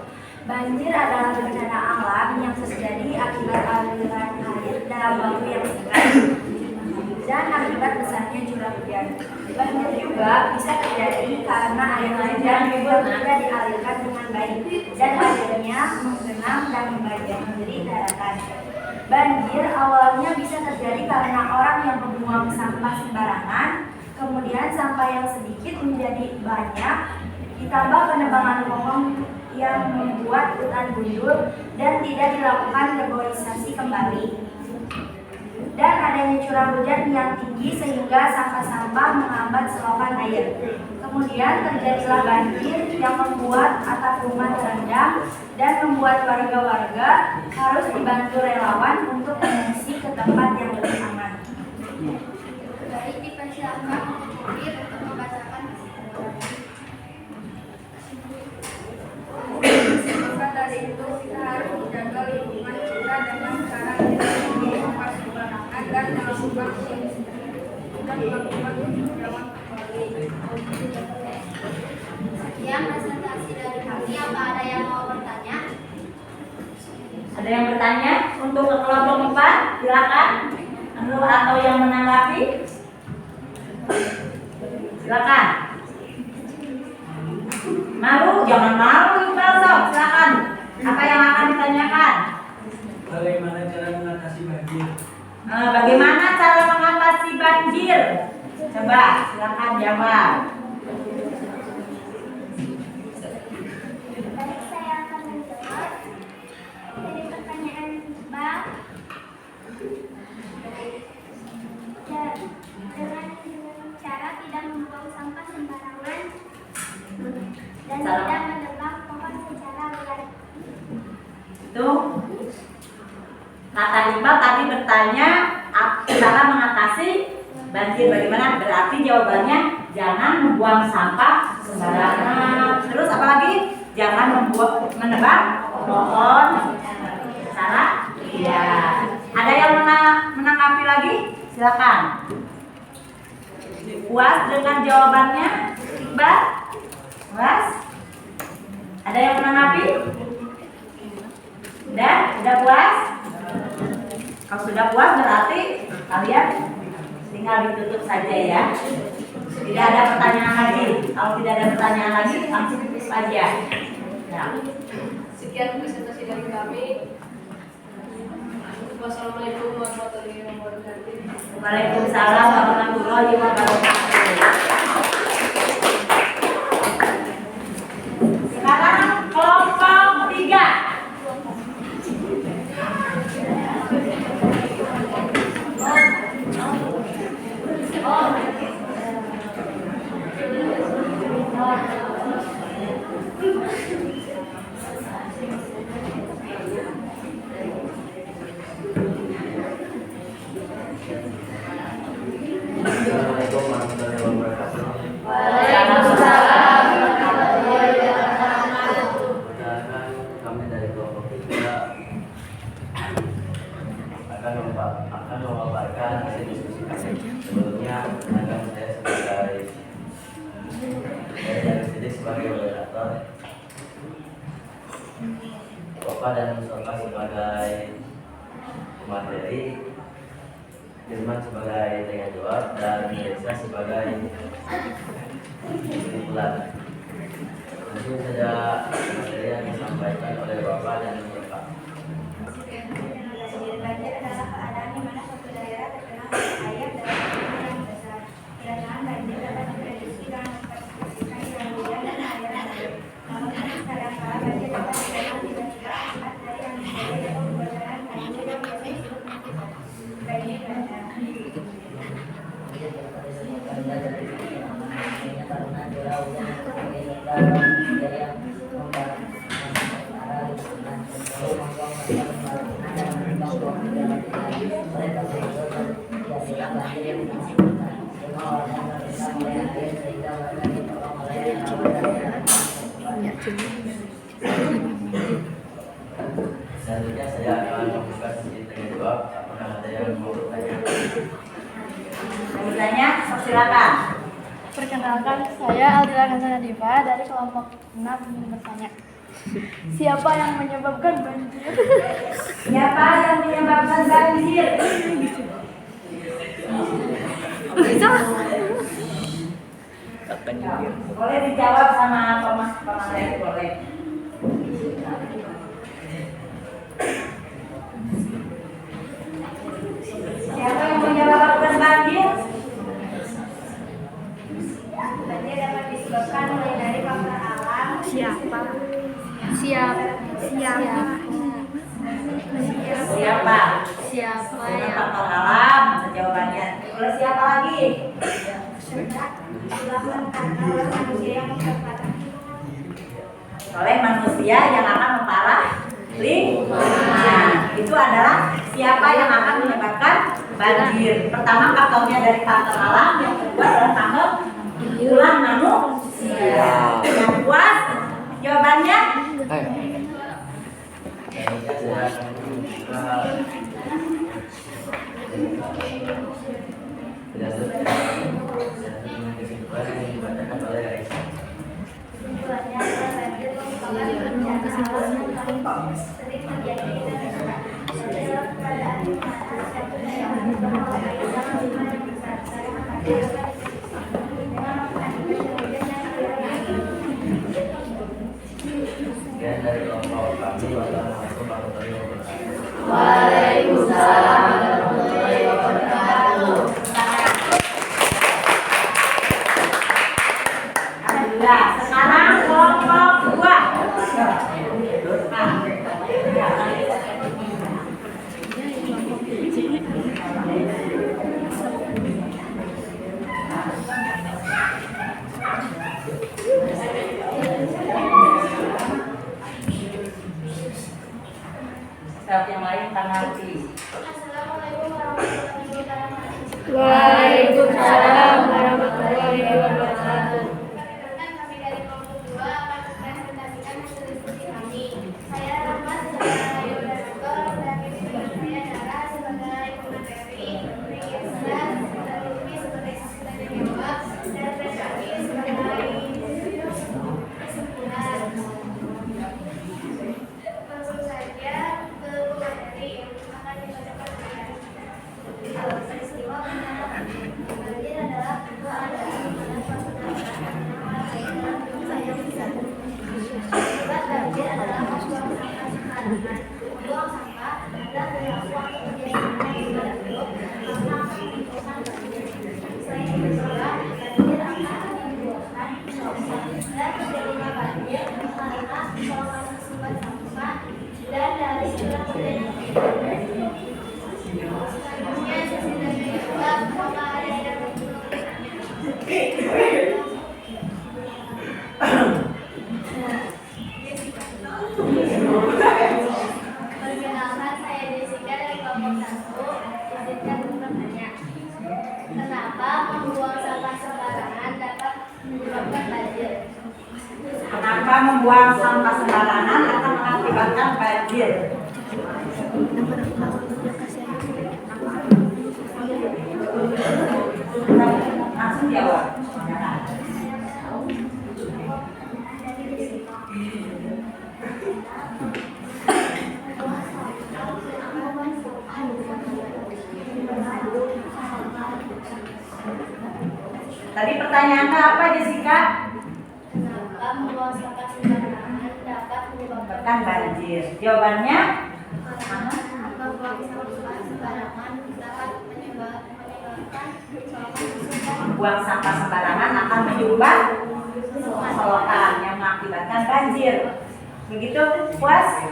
Banjir adalah bencana alam yang terjadi akibat aliran air dalam waktu yang singkat dan akibat besarnya curah hujan. Banjir juga bisa terjadi karena air hujan yang tidak dialirkan dengan baik dan akhirnya menggenang dan membanjiri daratan. Banjir awalnya bisa terjadi karena orang yang membuang sampah sembarangan, kemudian sampah yang sedikit menjadi banyak, ditambah penebangan pohon yang membuat hutan gundul dan tidak dilakukan reboisasi kembali. Dan adanya curah hujan yang tinggi sehingga sampah-sampah menghambat selokan air. Kemudian terjadilah banjir yang membuat atap rumah terendam dan membuat warga-warga harus dibantu relawan untuk mengungsi ke tempat yang lebih aman. Baik, dipersilakan untuk membacakan kesimpulan. Maka dari itu kita harus menjaga lingkungan kita dengan cara tidak membuang sembarangan dan melakukan dan melakukan penghijauan kembali. Sekian presentasi dari kami. Apa ada yang mau bertanya? Ada yang bertanya untuk ke kelompok 4? Silakan. Atau yang menanggapi? Silakan. Malu? Jangan malu, Iqbal. Silakan. Apa yang akan ditanyakan? Bagaimana cara mengatasi banjir? Bagaimana cara mengatasi banjir? Coba silakan jawab. Baik, saya akan menjawab dari pertanyaan Iqbal. Dengan cara tidak membuang sampah sembarangan dan tidak menebang pohon secara liar. Itu kata Iqbal tadi bertanya cara mengatasi banjir bagaimana? Berarti jawabannya jangan membuang sampah sembarangan. Terus apa lagi? Jangan menebang pohon secara liar. Ada yang menanggapi lagi? Silakan. Puas dengan jawabannya, Iqbal? Puas? Ada yang menanggapi? Sudah puas? Kalau sudah puas berarti kalian tinggal ditutup saja ya. Tidak ada pertanyaan lagi. Kalau tidak ada pertanyaan lagi, langsung tutup saja. Ya. Sekian presentasi dari kami. Wassalamualaikum warahmatullahi wabarakatuh. Waalaikumsalam warahmatullahi wabarakatuh. Sekarang kelompok 3. Assalamualaikum warahmatullahi wabarakatuh. Waalaikumsalam warahmatullahi wabarakatuh. Perkenalkan, kami dari kelompok 3 akan memaparkan hasil diskusi kami. Sebelumnya, akan saya sebagai moderator, Bapak dan Mustafa sebagai materi, Firman sebagai tanya jawab, dan Desa sebagai kesimpulan. Langsung saja materi yang disampaikan oleh Bapak dan Bapak. Banjir adalah keadaan di mana suatu daerah terkena air dalam jumlah yang besar. Keadaan banjir dapat diprediksi dengan memperhatikan curah hujan dan aliran air. Namun kadang-kala banjir dapat datang tiba-tiba akibat dari angin badai atau kebakaran banjir yang biasa disebut banjir bandang. Selanjutnya saya akan membuka sesi tanya jawab. Apakah ada yang mau bertanya? Bertanya, silakan. Perkenalkan, saya Aldila Kansana Diva dari kelompok 6 ingin bertanya. Siapa yang menyebabkan banjir? Siapa yang menyebabkan banjir? Boleh dijawab sama pemateri, boleh. Siapa yang menyebabkan banjir? Banjir dapat disebabkan mulai dari faktor alam. Siapa? Bukan faktor alam, jawabannya. Boleh siapa lagi? Dilakukan karena manusia yang memperparah. Oleh manusia yang akan memparah lingkungan. Itu adalah siapa yang akan menyebabkan banjir. Pertama faktornya dari faktor alam, yang kedua adalah faktor ulah manusia. Yang puas jawabannya? Selanjutnya saya akan membuka kesimpulan yang dibacakan oleh Aisyah. sering terjadi di Indonesia. Dalam keadaan di mana suatu daerah membawa air dalam jumlah yang besar, karena masyarakat dengan akibat hujan yang turun. Sekian dari kelompok kami. Wassalamualaikum warahmatullahi wabarakatuh. Waalaikumsalam warahmatullahi wabarakatuh. Alhamdulillah. Sekarang kelompok 2. Siapa yang lain tanggapi? Assalamualaikum warahmatullahi wabarakatuh. Waalaikumsalam warahmatullahi wabarakatuh. Perkenalkan, kami dari kelompok 2 akan mempresentasikan hasil diskusi kami. Saya Rahma sebagai moderator dan saya Dara sebagai pemateri, Risa dan Lutfi sebagai saksi tanya jawab, dan Reshani sebagai kesimpulan. Langsung saja ke pemateri akan dibacakan peristiwa bencana. Banjir adalah keadaan di mana suatu daerah terkena air dalam jumlah yang besar. Akibat banjir adalah membuang sampah sembarangan. Membuang sampah adalah perilaku atau kebiasaan yang tidak buruk karena akan menimbulkan banjir. Selain itu juga, banjir akan menimbulkan dan terjadinya banjir karena lokasi sumber sampah dan dari curah hujan yang tidak. Selanjutnya, sesi tanya jawab, maka ada yang Perkenalkan, saya Jessica dari kelompok 1. Izinkan bertanya. Kenapa membuang sampah sembarangan dapat menyebabkan banjir? Kenapa membuang sampah sembarangan akan mengakibatkan banjir? Langsung jawab. Tadi pertanyaannya apa, Jessica? Kenapa membuang sampah sembarangan dapat menyebabkan Kan banjir. Jawabannya? membuang sampah sembarangan dapat menyebabkan Buang sampah sembarangan akan menyumbat solokan yang mengakibatkan banjir. Begitu, puas?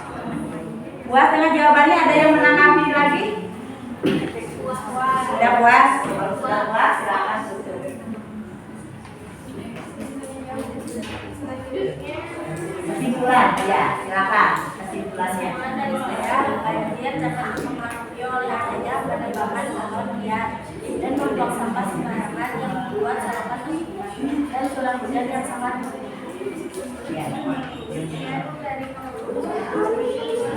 Puas dengan jawabannya? Ada yang menanggapi lagi? Sudah puas? Kalau sudah puas, silakan tutup. Kesimpulan, ya, silakan kesimpulannya. Dari saya, banjir dapat dipengaruhi oleh adanya penerbangan atau liar dan membuang sampah sembarangan yang membuat saluran tercemar dan curah hujan yang sangat Ya.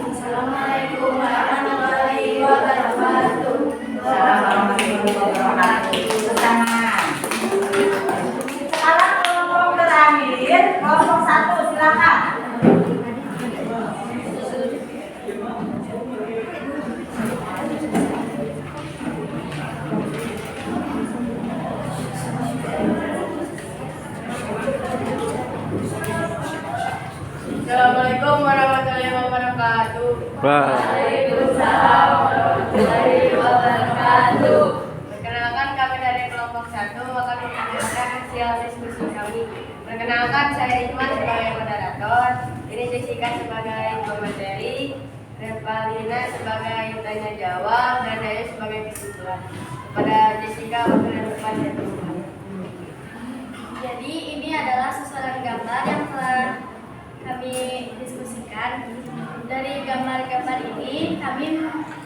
Assalamualaikum warahmatullahi wabarakatuh. Assalamualaikum warahmatullahi wabarakatuh. Sekarang kelompok terakhir, kelompok 1, silakan. Assalamualaikum warahmatullahi wabarakatuh. Waalaikumsalam warahmatullahi wabarakatuh. Perkenalkan, kami dari kelompok 1 akan mempresentasikan hasil diskusi kami. Perkenalkan, saya Iman sebagai moderator, ini Jessica sebagai pemateri, Revalina sebagai tanya jawab, dan Dayu sebagai kesimpulan. Kepada Jessica, waktu dan tempat ya. Jadi ini adalah susunan gambar yang telah kami diskusikan. Dari gambar-gambar ini kami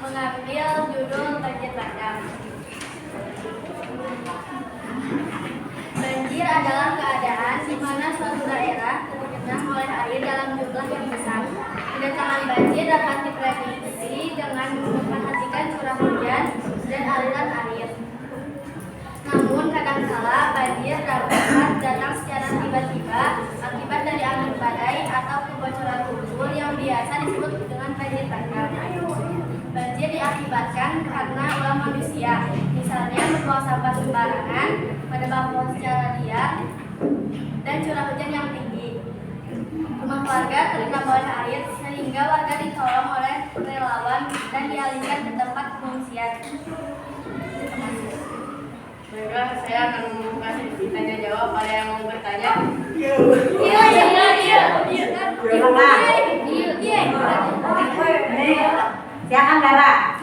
mengambil judul banjir bandang. Banjir adalah keadaan di mana suatu daerah tergenang oleh air dalam jumlah yang besar. Kedatangan banjir dapat diprediksi dengan memperhatikan curah hujan dan aliran air. Namun kadangkala banjir dapat datang secara tiba-tiba akibat dari angin badai atau kebocoran tumpul yang membuang sampah sembarangan, menebang pohon secara liar, dan curah hujan yang tinggi. Rumah warga terendam oleh air sehingga warga ditolong oleh relawan dan dialihkan ke tempat pengungsian. Baiklah, saya akan membuka sesi tanya jawab. Ada yang mau bertanya? Silakan Dara.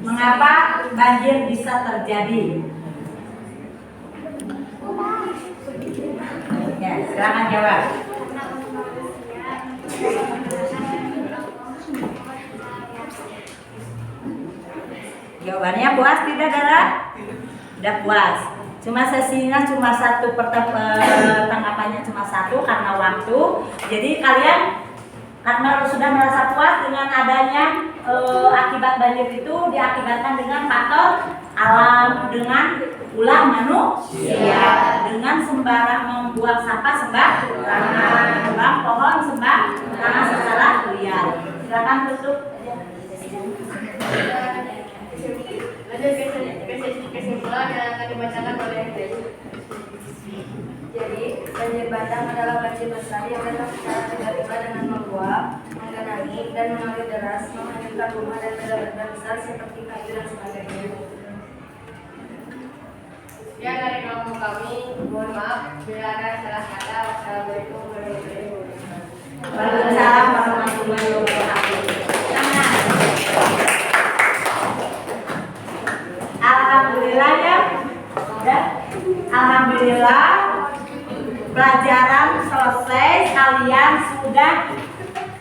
Mengapa banjir bisa terjadi? Ya, silakan jawab. Jawabannya puas tidak, Dara? Tidak puas. Cuma sesinya cuma satu, tanggapannya cuma satu karena waktu. Jadi kalian karena sudah merasa puas dengan adanya akibat banjir itu diakibatkan dengan faktor alam, dengan ulah manusia, dengan sembarang membuang sampah sembarangan, menebang pohon sembarangan secara liar. Silakan tutup. Lanjut ke sesi kesimpulan yang akan dibacakan oleh Dewi. Jadi, banjir bandang adalah banjir besar yang datang secara tiba-tiba dengan meluap, menggenangi, dan mengalir deras, menghancurkan rumah dan benda-benda besar seperti kayu dan sebagainya. Sekian dari kelompok kami. Mohon maaf bila ada salah kata. Wassalamualaikum warahmatullahi wabarakatuh. Waalaikumsalam warahmatullahi wabarakatuh. Alhamdulillah ya. Alhamdulillah pelajaran selesai. Kalian sudah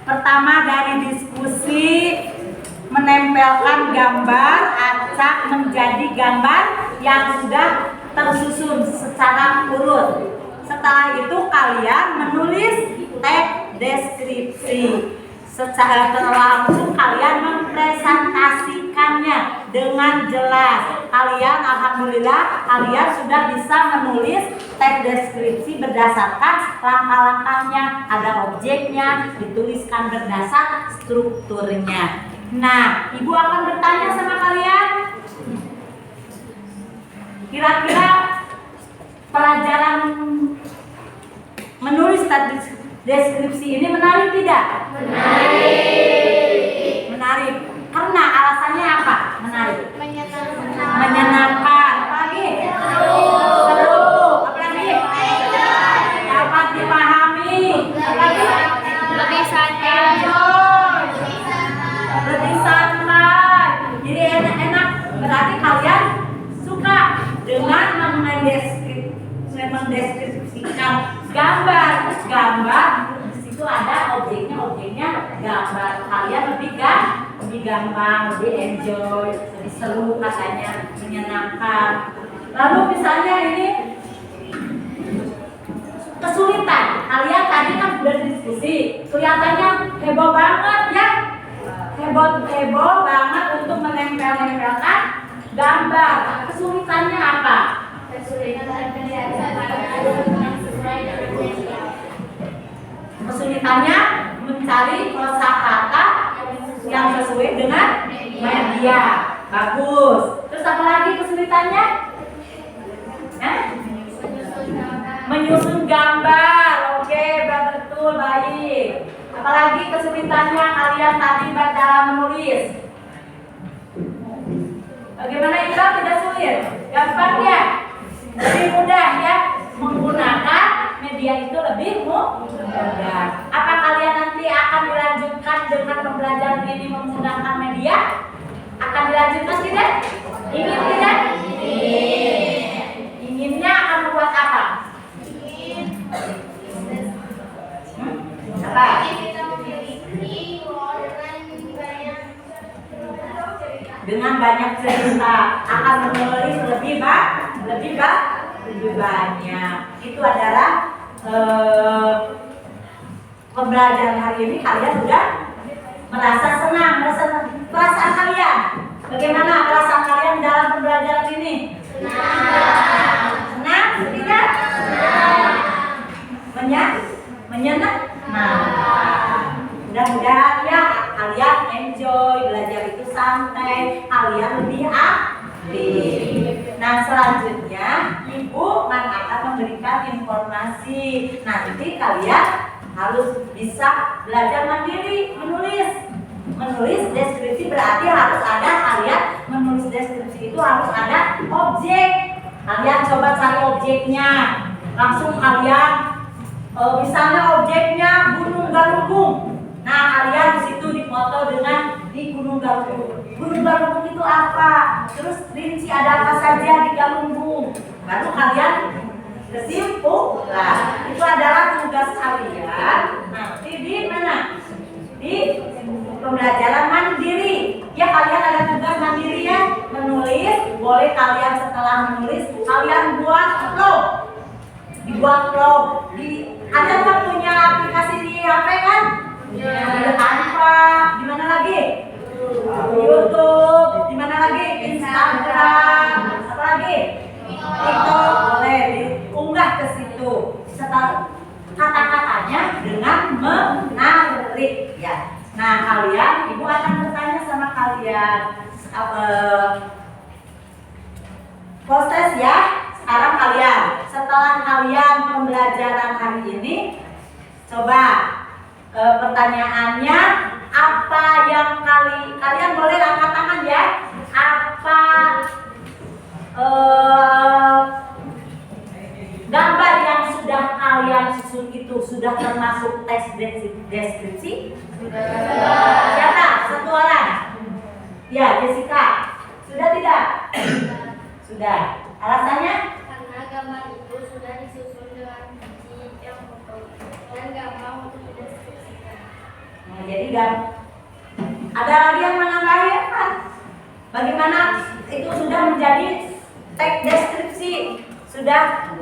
pertama dari diskusi menempelkan gambar acak menjadi gambar yang sudah tersusun secara urut. Setelah itu kalian menulis teks deskripsi. Secara langsung kalian mempresentasikannya dengan jelas. Kalian alhamdulillah kalian sudah bisa menulis teks deskripsi berdasarkan langkah-langkahnya, ada objeknya, dituliskan berdasar strukturnya. Nah, Ibu akan bertanya sama kalian. Kira-kira pelajaran menulis teks deskripsi ini menarik tidak? Menarik. Karena alasannya apa? Menarik. Menyenangkan. Apalagi? Seru. Apalagi? Dapat dipahami. Apalagi? Lebih santai. Lebih santai. Jadi enak-enak. Berarti kalian suka dengan mendeskripsikan gambar. Di situ ada objeknya gambar. Kalian lebih gampang, lebih enjoy, lebih seru katanya, menyenangkan. Lalu misalnya ini kesulitan. Kalian tadi kan sudah diskusi, kelihatannya heboh banget ya. Heboh banget untuk menempelkan gambar. Kesulitannya apa? Kesulitannya mencari kosakata yang sesuai dengan media. Bagus. Terus apa lagi kesulitannya? Menyusun gambar. Oke, betul, baik. Apalagi kesulitannya kalian tadi dalam menulis. Bagaimana itu tidak sulit? Gampang ya? Lebih mudah ya? Menggunakan media itu lebih mudah. Apa kalian nanti akan dilanjutkan dengan pembelajaran ini menggunakan media? Akan dilanjutkan tidak? Ingin tidak? Inginnya akan membuat apa? Apa? Dengan banyak cerita akan menulis lebih banyak. Itu adalah pembelajaran hari ini. Kalian sudah merasa senang, perasaan kalian. Bagaimana perasaan kalian dalam pembelajaran ini? Senang, tidak? Menyenangkan. Mudah-mudahan enjoy, belajar itu santai, kalian lebih aktif. Nah selanjutnya ibu akan memberikan informasi. Nanti kalian harus bisa belajar mandiri menulis deskripsi. Berarti harus ada, kalian menulis deskripsi itu harus ada objek. Kalian coba cari objeknya, langsung kalian misalnya objeknya Gunung Galunggung. Nah kalian di situ dipoto dengan di Gunung Galunggung. Gunung Galunggung itu apa? Terus rinci ada apa saja di Galunggung. Baru kalian kesimpulan. Itu adalah tugas kalian nanti di mana? Di pembelajaran mandiri. Ya kalian ada tugas mandiri ya, menulis. Boleh kalian setelah menulis kalian buat vlog. Dibuat vlog. Ada nggak punya aplikasi di HP kan? Ada Canva. Di mana lagi? YouTube. Di mana lagi? Instagram. Apa lagi? TikTok. Boleh diunggah ke situ. Setelah kata-katanya dengan menarik ya. Nah kalian, ibu akan bertanya sama kalian proses ya. Sekarang kalian, setelah kalian pembelajaran hari ini, coba pertanyaannya apa yang kalian boleh angkat tangan ya. Apa gambar yang sudah kalian susun itu sudah termasuk tes deskripsi? Sudah. Siapa? Satu orang? Ya, Jessica. Sudah tidak? Sudah. Alasannya? Karena gambar itu sudah disusun dengan rinci yang foto dan gampang untuk dideskripsikan. Nah, jadi ada lagi yang menambahkan bagaimana itu sudah menjadi teks deskripsi, sudah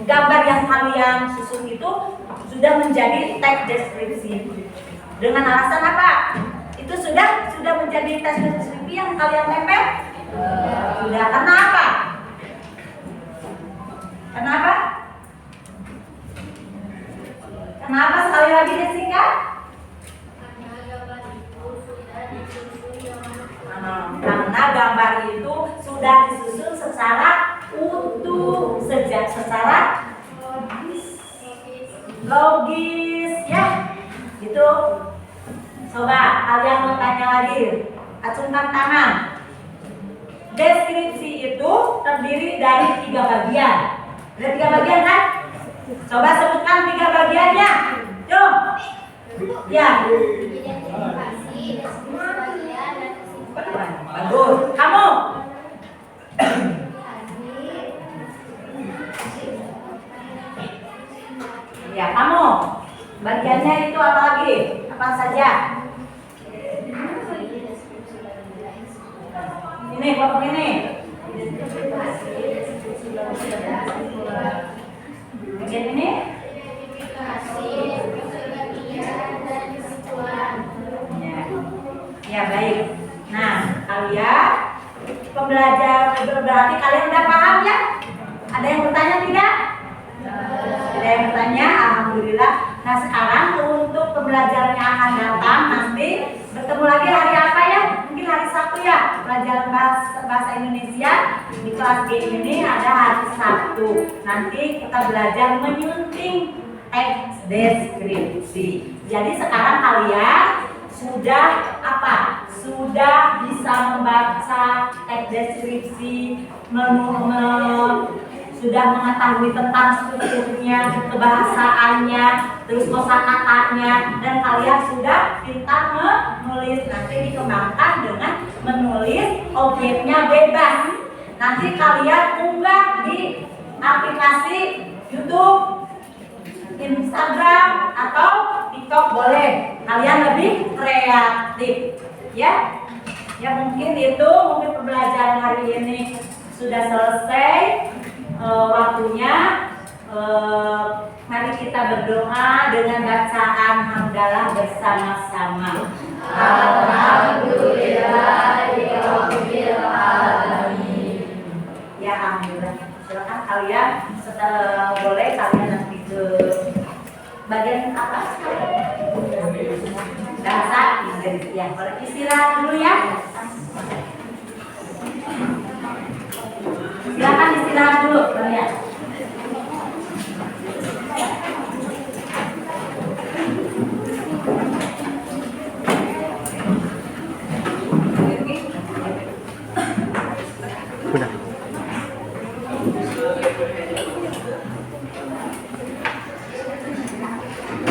gambar yang kalian susun itu sudah menjadi teks deskripsi. Dengan alasan apa? Itu sudah menjadi teks deskripsi yang kalian tempel? Sudah. Kenapa? Kenapa? Kenapa sekali lagi Jessica? Karena gambar itu sudah disusun dengan Karena gambar itu sudah disusun secara utuh, secara logis ya. Gitu. Coba kalian mau tanya lagi, acungkan tangan. Deskripsi itu terdiri dari 3 bagian. Ada 3 bagian kan? Coba sebutkan 3 bagiannya. Yuk. Ya. identifikasi, deskripsi bagian, dan kesimpulan. Bagus. Kamu? Ya, kamu. Bagiannya itu apa lagi? Apa saja? Ini, kelompok ini. Bagian ini? Ya, baik. Nah, kalian berarti kalian udah paham ya? Ada yang bertanya tidak? Ada yang bertanya? Alhamdulillah. Nah, sekarang untuk pembelajaran yang akan datang nanti bertemu lagi hari apa ya? Mungkin hari Sabtu ya. Pelajaran bahasa Indonesia di kelas G ini ada hari Sabtu. Nanti kita belajar menyunting teks deskripsi. Jadi sekarang kalian sudah apa? Sudah bisa membaca teks deskripsi, sudah mengetahui tentang strukturnya, kebahasaannya, terus kosakatanya, dan kalian sudah pintar menulis. Nanti dikembangkan dengan menulis objeknya bebas. Nanti kalian unggah di aplikasi YouTube, Instagram, atau TikTok boleh. Kalian lebih kreatif, ya. Ya mungkin pembelajaran hari ini sudah selesai. Waktunya mari kita berdoa dengan bacaan hamdalah bersama-sama. Alhamdulillahirabbil alamin. Ya alhamdulillah. Silakan kalian setelah boleh kalian nanti ke bagian apa? Bahasa Inggris. Ya, beristirahat dulu ya.